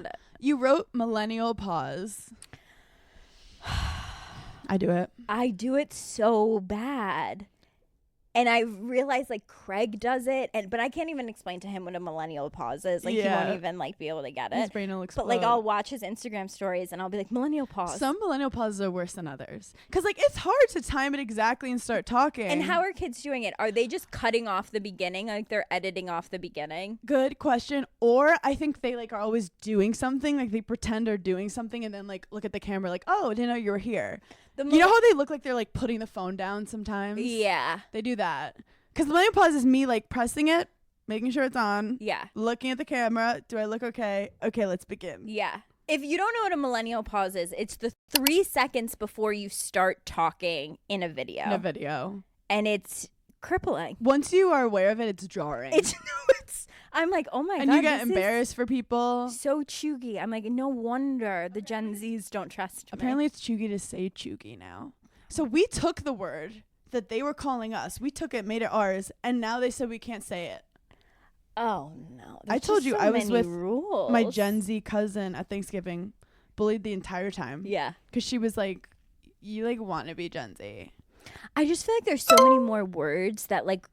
it. You wrote millennial pause. I do it. I do it so bad. And I realized, like, Craig does it, but I can't even explain to him what a millennial pause is. Like, he won't even, like, be able to get it. His brain will explode. But, like, I'll watch his Instagram stories, and I'll be like, millennial pause. Some millennial pauses are worse than others. Because, like, it's hard to time it exactly and start talking. And how are kids doing it? Are they just cutting off the beginning? Like, they're editing off the beginning? Good question. Or I think they, like, are always doing something. Like, they pretend they're doing something and then, like, look at the camera like, oh, I didn't know you were here. You know how they look like they're, like, putting the phone down sometimes? Yeah. They do that. Because the millennial pause is me, like, pressing it, making sure it's on. Yeah. Looking at the camera. Do I look okay? Okay, let's begin. Yeah. If you don't know what a millennial pause is, it's the 3 seconds before you start talking in a video. And it's crippling. Once you are aware of it, it's jarring. I'm like, oh my God. And you get embarrassed for people. So chuggy. I'm like, no wonder the Gen Zs don't trust me. Apparently it's chuggy to say chuggy now. So we took the word that they were calling us. We took it, made it ours, and now they said we can't say it. Oh, no. I told you I was with rules. my Gen Z cousin at Thanksgiving, bullied the entire time. Yeah. Because she was like, you like want to be Gen Z. I just feel like there's so many more words that like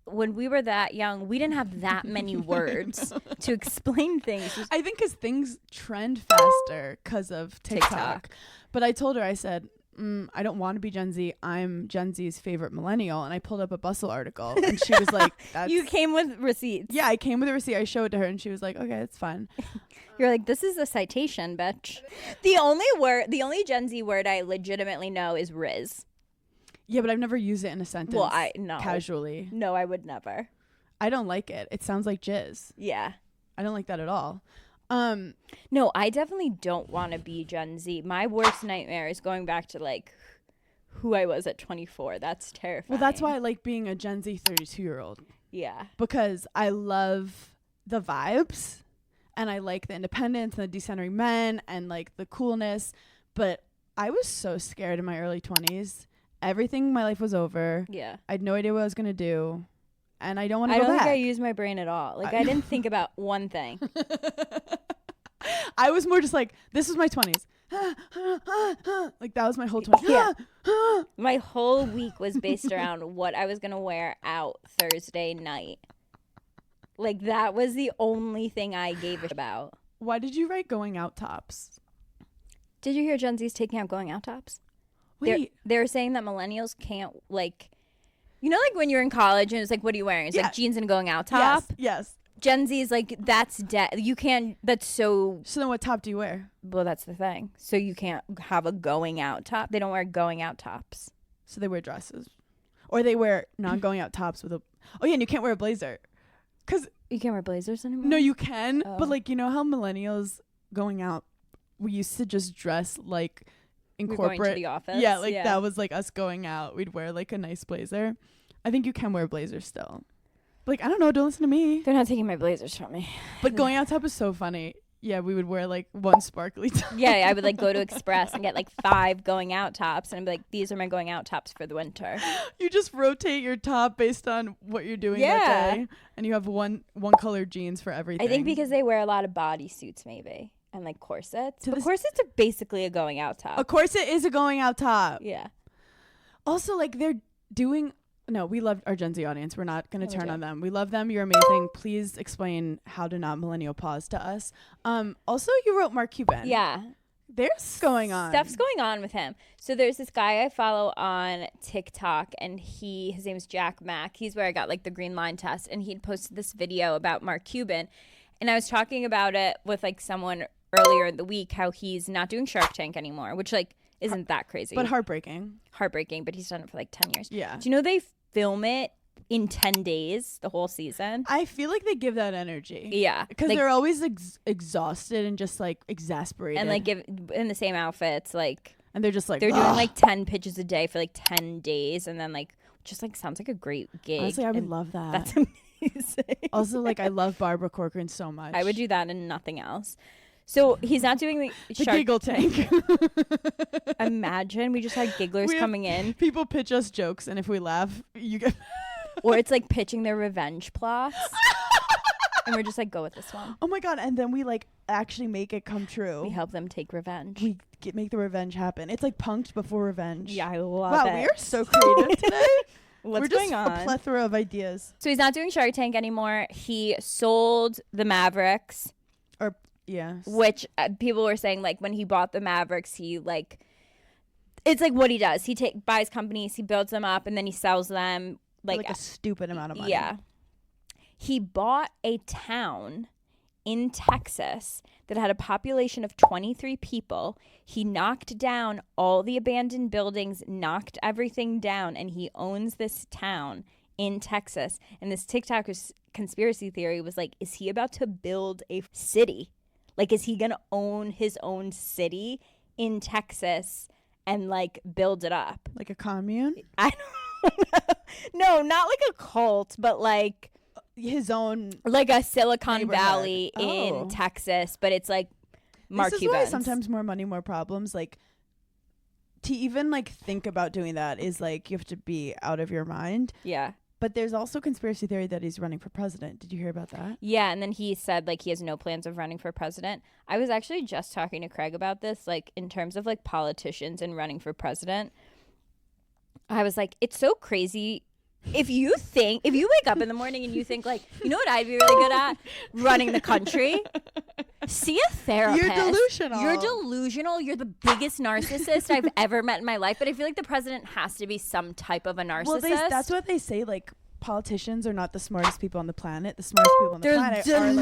when we were that young, we didn't have that many words to explain things. I think because things trend faster because of TikTok. But I told her, I said, I don't want to be Gen Z. I'm Gen Z's favorite millennial. And I pulled up a Bustle article and she was like, that's... You came with receipts. Yeah, I came with a receipt. I showed it to her and she was like, okay, it's fine. You're like, this is a citation, bitch. The only Gen Z word I legitimately know is Riz. Yeah, but I've never used it in a sentence. Well, no. Casually. No, I would never. I don't like it. It sounds like jizz. Yeah. I don't like that at all. No, I definitely don't want to be Gen Z. My worst nightmare is going back to like who I was at 24. That's terrifying. Well, that's why I like being a Gen Z 32-year-old. Yeah. Because I love the vibes and I like the independence and the decentering men and like the coolness. But I was so scared in my early 20s. Everything in my life was over. Yeah. I had no idea what I was going to do. And I don't want to go back. I don't think I used my brain at all. Like, I didn't think about one thing. I was more just like, this was my 20s. Like, that was my whole 20s. Yeah. My whole week was based around what I was going to wear out Thursday night. Like, that was the only thing I gave a about. Why did you write going out tops? Did you hear Gen Z's taking out going out tops? Wait. They're saying that millennials can't, like, you know, like when you're in college and it's like, what are you wearing? It's like jeans and a going out top. Yes. Gen Z is like, that's dead. You can't, that's so. So then what top do you wear? Well, that's the thing. So you can't have a going out top. They don't wear going out tops. So they wear dresses. Or they wear non-going out tops with a. Oh, yeah, and you can't wear a blazer. Because. You can't wear blazers anymore? No, you can. Oh. But, like, you know how millennials going out, we used to just dress like. In corporate, going to the office. Yeah, like that was like us going out. We'd wear like a nice blazer. I think you can wear blazers still. Like, I don't know, don't listen to me. They're not taking my blazers from me. But going out top is so funny. Yeah, we would wear like one sparkly top. Yeah, I would like go to Express and get like 5 going out tops and I'd be like, these are my going out tops for the winter. You just rotate your top based on what you're doing that day. And you have one color jeans for everything. I think because they wear a lot of bodysuits maybe. And like corsets. But corsets are basically a going out top. A corset is a going out top. Yeah. Also, like they're doing. No, we love our Gen Z audience. We're not going to turn on them. We love them. You're amazing. Please explain how to not millennial pause to us. Also, you wrote Mark Cuban. Yeah. There's going on. Stuff's going on with him. So there's this guy I follow on TikTok and his name's Jack Mack. He's where I got like the green line test. And he'd posted this video about Mark Cuban. And I was talking about it with like someone earlier in the week, how he's not doing Shark Tank anymore, which like isn't that crazy. But heartbreaking, but he's done it for like 10 years. Yeah. Do you know they film it in 10 days, the whole season? I feel like they give that energy. Yeah. Because like, they're always exhausted and just like exasperated. And like give in the same outfits, like. And they're just like, they're doing like 10 pitches a day for like 10 days. And then like, just like sounds like a great gig. Honestly, I would love that. That's amazing. Also, like I love Barbara Corcoran so much. I would do that and nothing else. So he's not doing the giggle tank. Imagine we just had gigglers coming in. People pitch us jokes, and if we laugh, you get. Or it's like pitching their revenge plots, and we're just like, go with this one. Oh my God! And then we like actually make it come true. We help them take revenge. We make the revenge happen. It's like punked before revenge. Yeah, I love it. Wow, we are so creative today. We're just going on? A plethora of ideas. So he's not doing Shark Tank anymore. He sold the Mavericks. Yeah. Which people were saying, like, when he bought the Mavericks, he, like, it's like what he does. He buys companies, he builds them up, and then he sells them. Like a stupid amount of money. Yeah. He bought a town in Texas that had a population of 23 people. He knocked down all the abandoned buildings, knocked everything down, and he owns this town in Texas. And this TikToker's conspiracy theory was like, is he about to build a city? Like, is he gonna own his own city in Texas and like build it up like a commune? I don't know. No, not like a cult, but like his own, like a Silicon Valley in Oh. Texas, but it's like Mark This is Cuban's. why sometimes more money, more problems. Like, to even like think about doing that is like you have to be out of your mind. Yeah. But there's also conspiracy theory that he's running for president. Did you hear about that? Yeah, and then he said like he has no plans of running for president. I was actually just talking to Craig about this, like in terms of like politicians and running for president. I was like, it's so crazy. If you wake up in the morning and you think like, you know what I'd be really good at? Running the country. See a therapist. You're delusional. You're delusional. You're the biggest narcissist I've ever met in my life. But I feel like the president has to be some type of a narcissist. Well, that's what they say. Like, politicians are not the smartest people on the planet. The smartest people on the planet are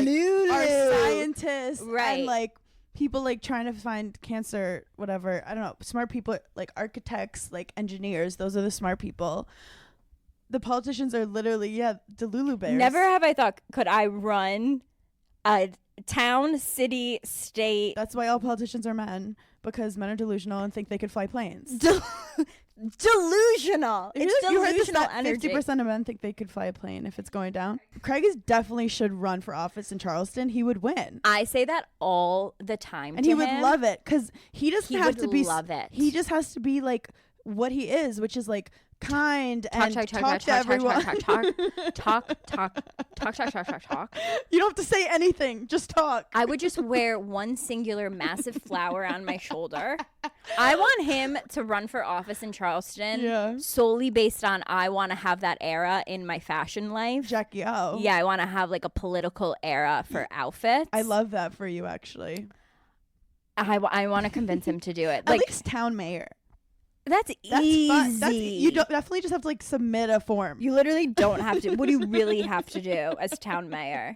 scientists, right? And like people like trying to find cancer, whatever. I don't know. Smart people like architects, like engineers. Those are the smart people. The politicians are literally Delulu bears. Never have I thought could I run a town, city, state. That's why all politicians are men, because men are delusional and think they could fly planes. Delusional. It's delusional energy. 50% of men think they could fly a plane if it's going down. Craig is definitely should run for office in Charleston. He would win. I say that all the time, and to he would him. love it because he doesn't have to be. Love it. He just has to be like what he is, which is like kind and talk to everyone. Talk. You don't have to say anything. Just talk. I would just wear one singular massive flower on my shoulder. I want him to run for office in Charleston solely based on I want to have that era in my fashion life. Jackie O. Yeah, I want to have like a political era for outfits. I love that for you, actually. I want to convince him to do it. At least town mayor. That's easy. Fun. You definitely just have to like submit a form. You literally don't have to. What do you really have to do as town mayor?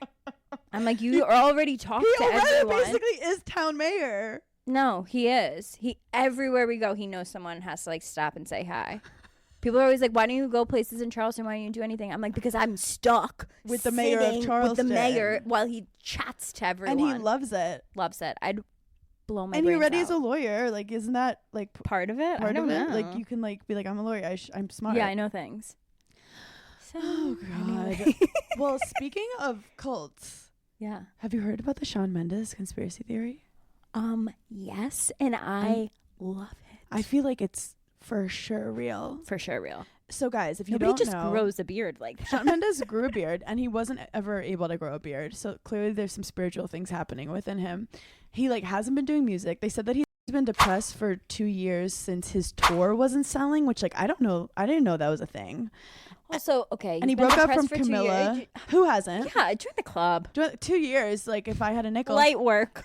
I'm like, you are already talking to everyone. He basically is town mayor. No, he is. Everywhere we go, he knows someone has to like stop and say hi. People are always like, why don't you go places in Charleston? Why don't you do anything? I'm like, because I'm stuck with the mayor of Charleston. With the mayor while he chats to everyone. And he loves it. Loves it. I'd blow my brains out. And he already is a lawyer. Like, isn't that like part of it? Part of it? Like, you can like be like, I'm a lawyer. I'm smart. Yeah, I know things. So, oh God. Anyway. Well, speaking of cults, yeah, have you heard about the Shawn Mendes conspiracy theory? Yes, and I love it. I feel like it's for sure real. For sure real. So guys, if you Nobody don't just know, grows a beard like that. Shawn Mendes grew a beard and he wasn't ever able to grow a beard. So clearly there's some spiritual things happening within him. He like hasn't been doing music. They said that he's been depressed for 2 years since his tour wasn't selling, which like I don't know. I didn't know that was a thing. Also, okay. And he broke up from Camilla. Who hasn't? Yeah, join the club. 2 years, like if I had a nickel. Light work.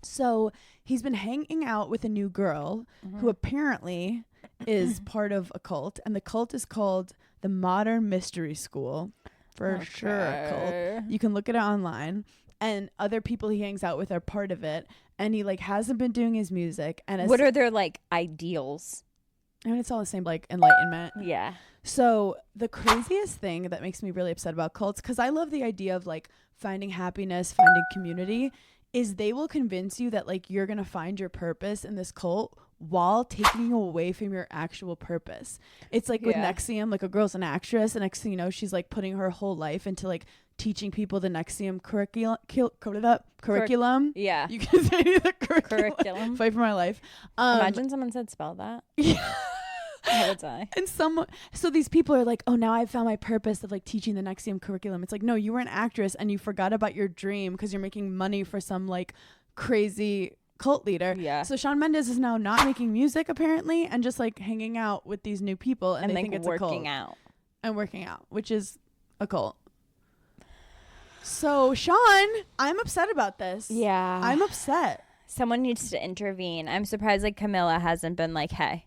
So he's been hanging out with a new girl who apparently is part of a cult, and the cult is called the Modern Mystery School. For sure, a cult. You can look it online, and other people he hangs out with are part of it. And he like hasn't been doing his music. And what are their like ideals? I mean, it's all the same, like enlightenment. Yeah. So the craziest thing that makes me really upset about cults, because I love the idea of like finding happiness, finding community, is they will convince you that like you're gonna find your purpose in this cult while taking you away from your actual purpose. It's like with Nexium, like a girl's an actress, and next thing you know, she's like putting her whole life into like teaching people the Nexium curriculum. Yeah. You can say the curriculum. Fight for my life. Imagine someone said spell that. Yeah. I would die. And so these people are like, oh, now I've found my purpose of like teaching the Nexium curriculum. It's like, no, you were an actress and you forgot about your dream because you're making money for some like crazy cult leader. Yeah. So Shawn Mendes is now not making music apparently and just like hanging out with these new people and they think it's a cult. Working out, which is a cult. So Shawn, I'm upset about this. Yeah. I'm upset. Someone needs to intervene. I'm surprised like Camilla hasn't been like, hey,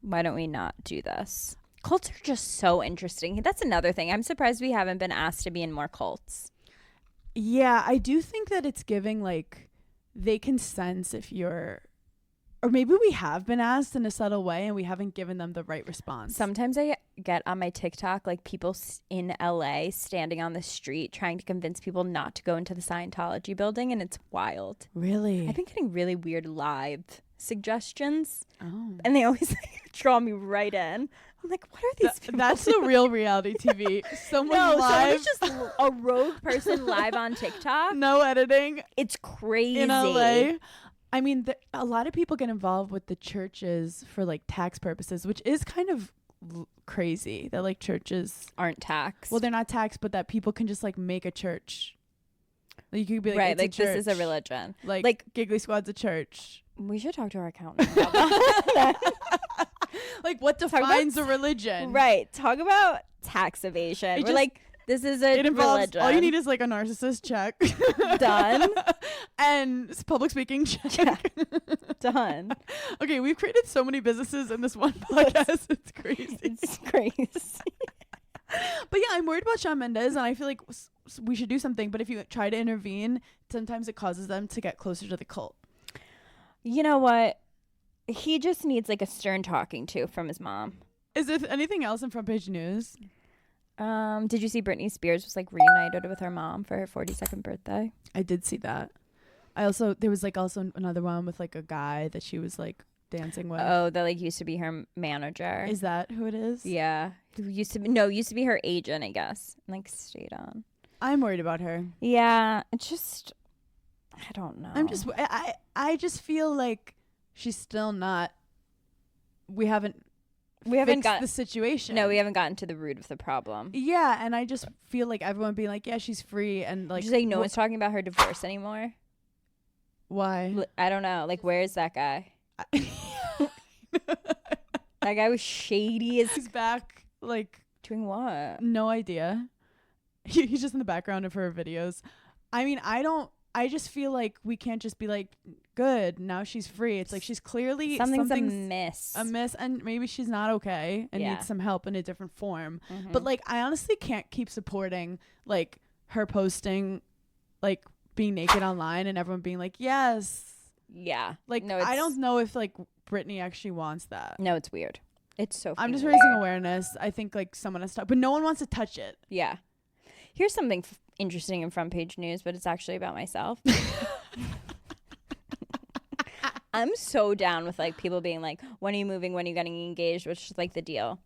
why don't we not do this? Cults are just so interesting. That's another thing. I'm surprised we haven't been asked to be in more cults. Yeah, I do think that it's giving like they can sense if you're, Or maybe we have been asked in a subtle way and we haven't given them the right response. Sometimes I get on my TikTok like people in LA standing on the street trying to convince people not to go into the Scientology building, and it's wild. Really? I've been getting really weird live suggestions. Oh. And they always draw me right in. I'm like, what are these people That's doing? the real reality TV. Someone live. Someone's just a rogue person live on TikTok. No editing. It's crazy. In LA. I mean, a lot of people get involved with the churches for like tax purposes, which is kind of crazy that like churches aren't taxed. Well, they're not taxed, but that people can just like make a church. Like, you could be like, right, it's like a church. this is a religion. Like Giggly Squad's a church. We should talk to our accountant about that. Like, what defines a religion? Right. Talk about tax evasion. We're like, this is a religion. All you need is like a narcissist check. Done. And public speaking check. Done. Okay, we've created so many businesses in this one podcast. It's crazy. It's crazy. But yeah, I'm worried about Shawn Mendes, and I feel like we should do something. But if you try to intervene, sometimes it causes them to get closer to the cult. You know what? He just needs like a stern talking to from his mom. Is there anything else in front page news? Did you see Britney Spears was like reunited with her mom for her 42nd birthday? I did see that. There was like also another one with like a guy that she was like dancing with. Oh, that like used to be her manager. Is that who it is? Yeah. Used to be her agent, I guess. And like stayed on. I'm worried about her. Yeah. It's just, I don't know. I just feel like she's still not, we haven't got the situation. No, we haven't gotten to the root of the problem. Yeah, and I just feel like everyone being like, yeah, she's free, and like, just like no one's talking about her divorce anymore. Why? I don't know. Like, where's that guy? That guy was shady as. He's back. Like, doing what? No idea. He's just in the background of her videos. I mean, I just feel like we can't just be like, good, now she's free. It's like she's clearly something's amiss, and maybe she's not okay and needs some help in a different form. Mm-hmm. But like, I honestly can't keep supporting like her posting like being naked online and everyone being like, yes. Yeah. Like, no, I don't know if like Britney actually wants that. No, it's weird. It's so I'm just raising awareness. I think like someone has to, but no one wants to touch it. Yeah. Here's something interesting in front page news, but it's actually about myself. I'm so down with like people being like, when are you moving? When are you getting engaged? Which is like the deal.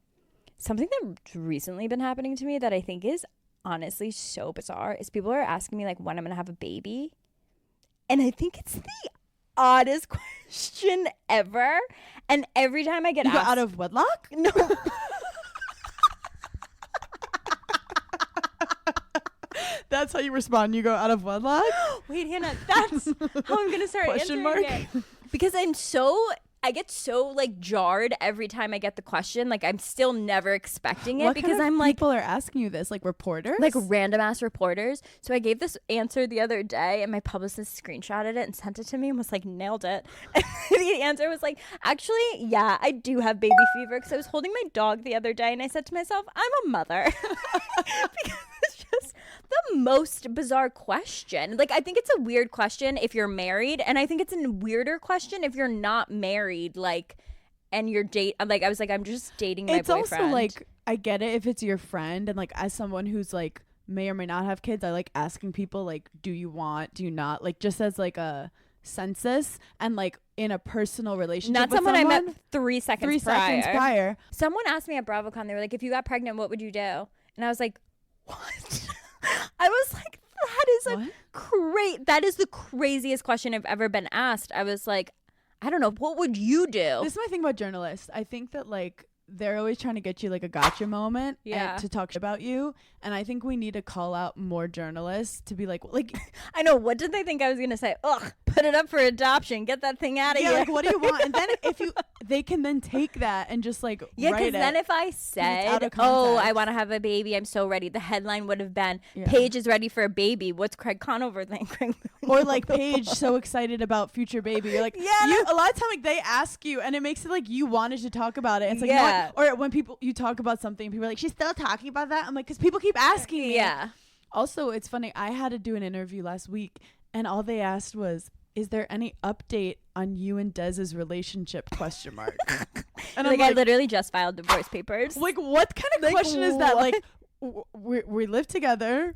Something that's recently been happening to me that I think is honestly so bizarre is people are asking me like when I'm going to have a baby. And I think it's the oddest question ever. And every time I get asked. You go out of wedlock? No. That's how you respond. You go out of wedlock? Wait, Hannah, that's how I'm going to start Question answering mark? it. Because I get so like jarred every time I get the question. Like I'm still never expecting it what because kind of I'm like, people are asking you this, like reporters? like random ass reporters. So I gave this answer the other day and my publicist screenshotted it and sent it to me and was like, nailed it. And the answer was like, actually, yeah, I do have baby fever because I was holding my dog the other day and I said to myself, I'm a mother. Because it's just the most bizarre question. Like, I think it's a weird question if you're married, and I think it's a weirder question if you're not married, like, and you're like, I was like, I'm just dating my boyfriend. It's also like, I get it if it's your friend, and like, as someone who's like may or may not have kids, I like asking people like, do you you not, like, just as like a census, and like in a personal relationship. Not with someone I met 3 seconds prior. Someone asked me at BravoCon, they were like, if you got pregnant, what would you do? And I was like, what? I was like, that is the craziest question I've ever been asked. I was like, I don't know, what would you do? This is my thing about journalists. I think that like they're always trying to get you like a gotcha moment to talk about you, and I think we need to call out more journalists to be like I know, what did they think I was gonna say? Ugh, put it up for adoption, get that thing out of here. Like, what do you want? And then they can then take that and just like write it. Because then if I said, oh, I want to have a baby, I'm so ready, the headline would have been, Paige is ready for a baby, what's Craig Conover think? Or like, Paige so excited about future baby. You're like, a lot of time like they ask you and it makes it like you wanted to talk about it. It's like, no, or when you talk about something, people are like, she's still talking about that. I'm like, because people keep asking me. Yeah. Also, it's funny, I had to do an interview last week and all they asked was, is there any update on you and Dez's relationship ? And Like, I'm I literally just filed divorce papers. like, what kind of Like, question is that? what? Like, we live together.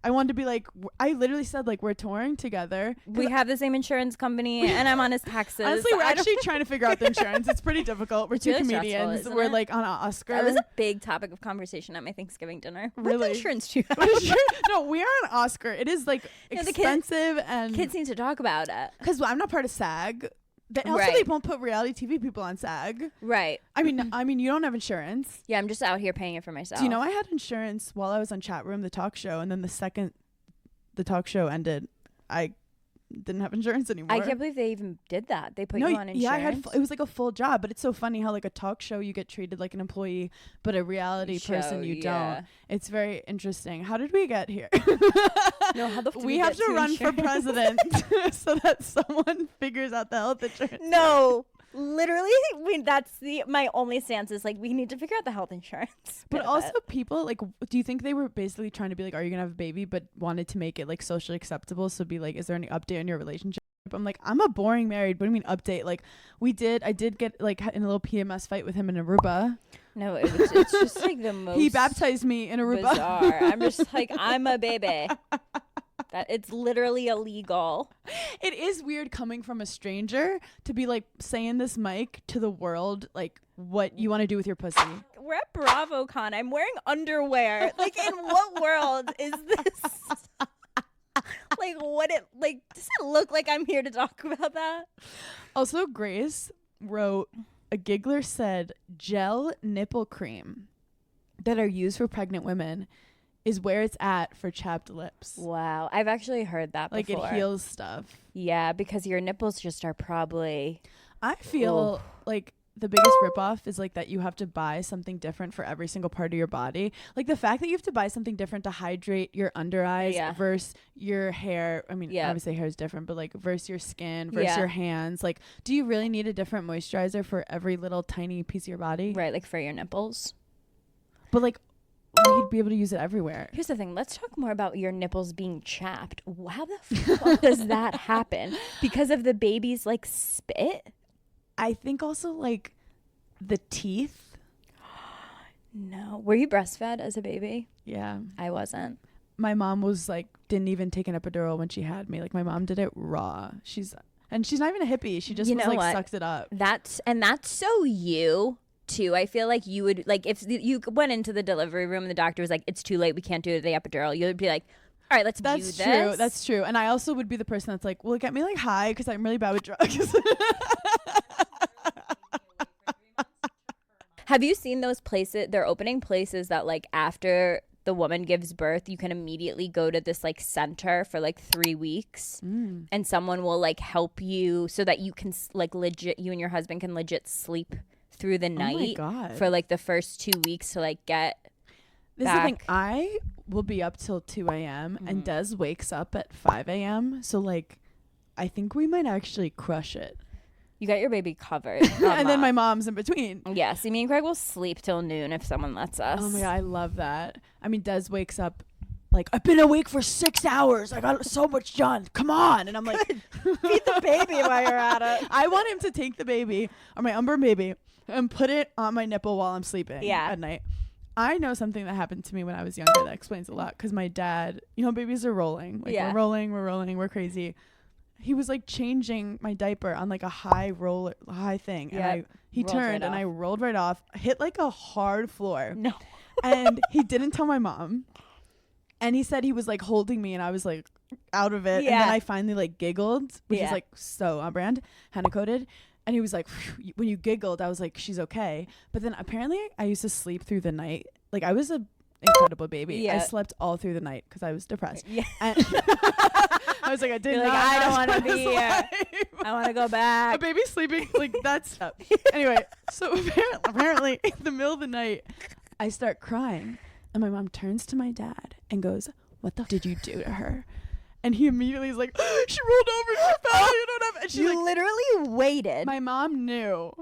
I wanted to be like, I literally said, like, we're touring together. We have the same insurance company, and I'm on his taxes. Honestly, we're actually trying to figure out the insurance. It's pretty difficult. We're two really comedians. stressful, We're isn't it? like on an Oscar. That was a big topic of conversation at my Thanksgiving dinner. Really? What insurance do you have? No, we are on Oscar. It is like No, the expensive and Kids need to talk about it. because I'm not part of SAG. Also, Right. they won't put reality TV people on SAG. Right. I mean, you don't have insurance. Yeah, I'm just out here paying it for myself. Do you know I had insurance while I was on Chat Room, the talk show, and then the second the talk show ended, I didn't have insurance anymore. I can't believe they even did that. They put you on insurance. Yeah, I had. It was like a full job, but it's so funny how like a talk show you get treated like an employee, but a reality person you don't. It's very interesting. How did we get here? No, how the f- we have to run for president so that someone figures out the health insurance. No, literally, that's my only stance is like we need to figure out the health insurance. But also, people like, do you think they were basically trying to be like, "Are you gonna have a baby?" But wanted to make it like socially acceptable? So be like, "Is there any update on your relationship?" I'm like, I'm a boring married. What do you mean update? Like, I did get like in a little PMS fight with him in Aruba. No, it's just like the most. He baptized me in Aruba. Bizarre. I'm just like, I'm a baby. That it's literally illegal. It is weird coming from a stranger to be like saying this mic to the world, like what you want to do with your pussy. We're at BravoCon. I'm wearing underwear. Like, in what world is this? Like, does it look like I'm here to talk about that? Also, Grace wrote, a giggler said gel nipple cream that are used for pregnant women is where it's at for chapped lips. Wow. I've actually heard that like before. It heals stuff. Yeah, because your nipples just are probably... I feel like the biggest ripoff is like that you have to buy something different for every single part of your body. Like the fact that you have to buy something different to hydrate your under eyes versus your hair. I mean, obviously hair is different, but like versus your skin versus your hands. Like, do you really need a different moisturizer for every little tiny piece of your body? Right, like for your nipples. But like, you'd be able to use it everywhere. Here's the thing. Let's talk more about your nipples being chapped. How the fuck does that happen? Because of the baby's like spit? I think also like the teeth. No. Were you breastfed as a baby? Yeah. I wasn't. My mom was like, didn't even take an epidural when she had me. Like my mom did it raw. She's not even a hippie. She just sucks it up. That's so you too. I feel like you would like if you went into the delivery room and the doctor was like, it's too late. We can't do the epidural. You would be like, all right, let's do this. That's true. And I also would be the person that's like, well, get me like high because I'm really bad with drugs. Have you seen those places? They're opening places that like after the woman gives birth, you can immediately go to this like center for like 3 weeks and someone will like help you so that you can like legit, you and your husband can legit sleep through the night for like the first 2 weeks to like get This is the thing. I will be up till 2 a.m. and Des wakes up at 5 a.m. So like, I think we might actually crush it. You got your baby covered. And then my mom's in between. Yeah, see, me and Craig will sleep till noon if someone lets us. Oh my God, I love that. I mean, Des wakes up like, I've been awake for 6 hours. I got so much done. Come on. And I'm like, feed the baby while you're at it. I want him to take the baby, or my unborn baby, and put it on my nipple while I'm sleeping at night. I know something that happened to me when I was younger that explains a lot. Because my dad, babies are rolling. Like, we're rolling, we're crazy. He was like changing my diaper on like a high thing. And he turned and I rolled right off, hit like a hard floor. No. And he didn't tell my mom. And he said he was like holding me and I was like out of it. Yeah. And then I finally like giggled, which is like so on brand, henna coated. And he was like, when you giggled, I was like, she's okay. But then apparently I used to sleep through the night. Like I was a incredible baby. Yeah. I slept all through the night because I was depressed. Yeah. And I was like, I didn't. Like, I don't want to be here. I want to go back. A baby sleeping, like that's up. Anyway, so apparently in the middle of the night, I start crying, and my mom turns to my dad and goes, "What the did you do to her?" And he immediately is like, "She rolled over, she fell, you don't have." And she literally waited. My mom knew.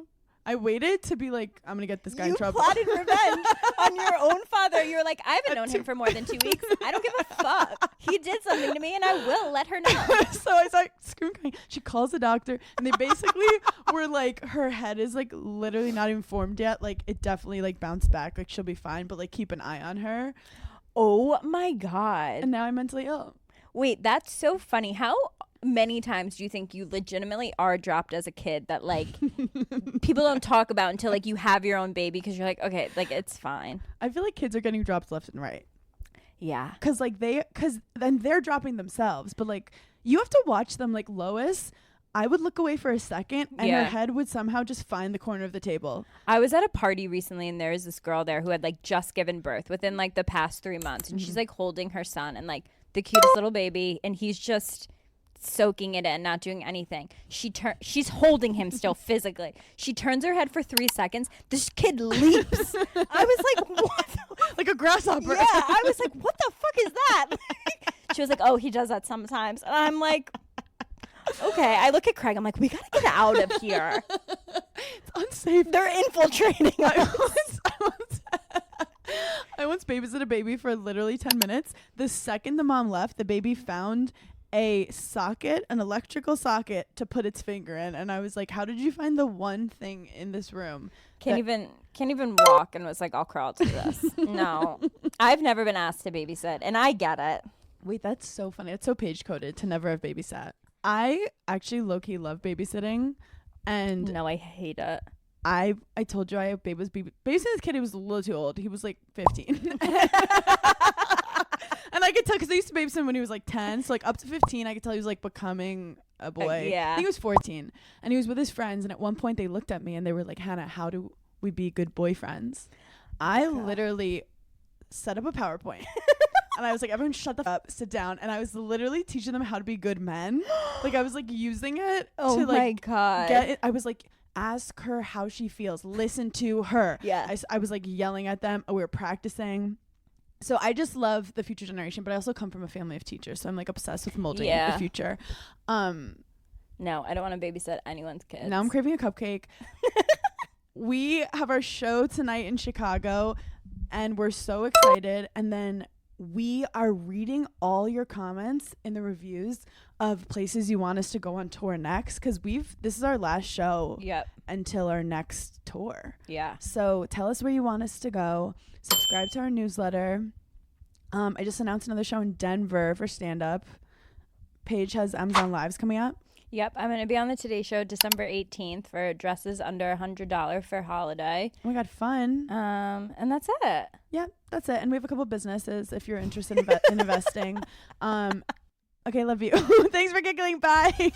I waited to be like, I'm gonna get this guy in trouble. You plotted revenge on your own father. You were like, I haven't known him for more than 2 weeks. I don't give a fuck. He did something to me, and I will let her know. So I was like, screaming. She calls the doctor, and they basically were like, her head is like literally not even formed yet. Like it definitely like bounced back. Like she'll be fine, but like keep an eye on her. Oh my God. And now I'm mentally ill. Wait, that's so funny. How many times do you think you legitimately are dropped as a kid that like people don't talk about until like you have your own baby because you're like, okay, like it's fine. I feel like kids are getting dropped left and right. Yeah. Cause then they're dropping themselves, but like you have to watch them. Like Lois, I would look away for a second and her head would somehow just find the corner of the table. I was at a party recently and there was this girl there who had like just given birth within like the past 3 months, and she's like holding her son and like the cutest little baby, and he's just soaking it in, not doing anything. She's holding him still physically. She turns her head for 3 seconds. This kid leaps. I was like, what? Like a grasshopper. Yeah, I was like, what the fuck is that? She was like, oh, he does that sometimes. And I'm like, okay. I look at Craig. I'm like, we gotta get out of here. It's unsafe. They're infiltrating us. I once babysat a baby for literally 10 minutes. The second the mom left, the baby found a socket, an electrical socket to put its finger in, and I was like, how did you find the one thing in this room? Can't even walk, and was like, I'll crawl to this. No. I've never been asked to babysit, and I get it. Wait, that's so funny. It's so page coded to never have babysat. I actually low-key love babysitting, and no, I hate it. I told you I was babysitting this kid. He was a little too old. He was like 15. And I could tell because I used to babysit him when he was like 10. So like up to 15, I could tell he was like becoming a boy. Yeah. I think he was 14. And he was with his friends. And at one point they looked at me and they were like, Hannah, how do we be good boyfriends? I literally set up a PowerPoint. And I was like, everyone shut the f up, sit down. And I was literally teaching them how to be good men. Like I was like using it to like my God. get it. I was like, ask her how she feels. Listen to her. Yeah. I was like yelling at them. We were practicing. So I just love the future generation, but I also come from a family of teachers. So I'm like obsessed with molding the future. No, I don't want to babysit anyone's kids. Now I'm craving a cupcake. We have our show tonight in Chicago and we're so excited. And then we are reading all your comments in the reviews of places you want us to go on tour next, because this is our last show until our next tour. Yeah. So tell us where you want us to go. Subscribe to our newsletter. I just announced another show in Denver for stand-up. Paige has Amazon Lives coming up. Yep, I'm going to be on the Today Show December 18th for dresses under $100 for holiday. Oh my God, fun. And that's it. Yeah, that's it. And we have a couple businesses if you're interested in investing. Okay, love you. Thanks for giggling. Bye.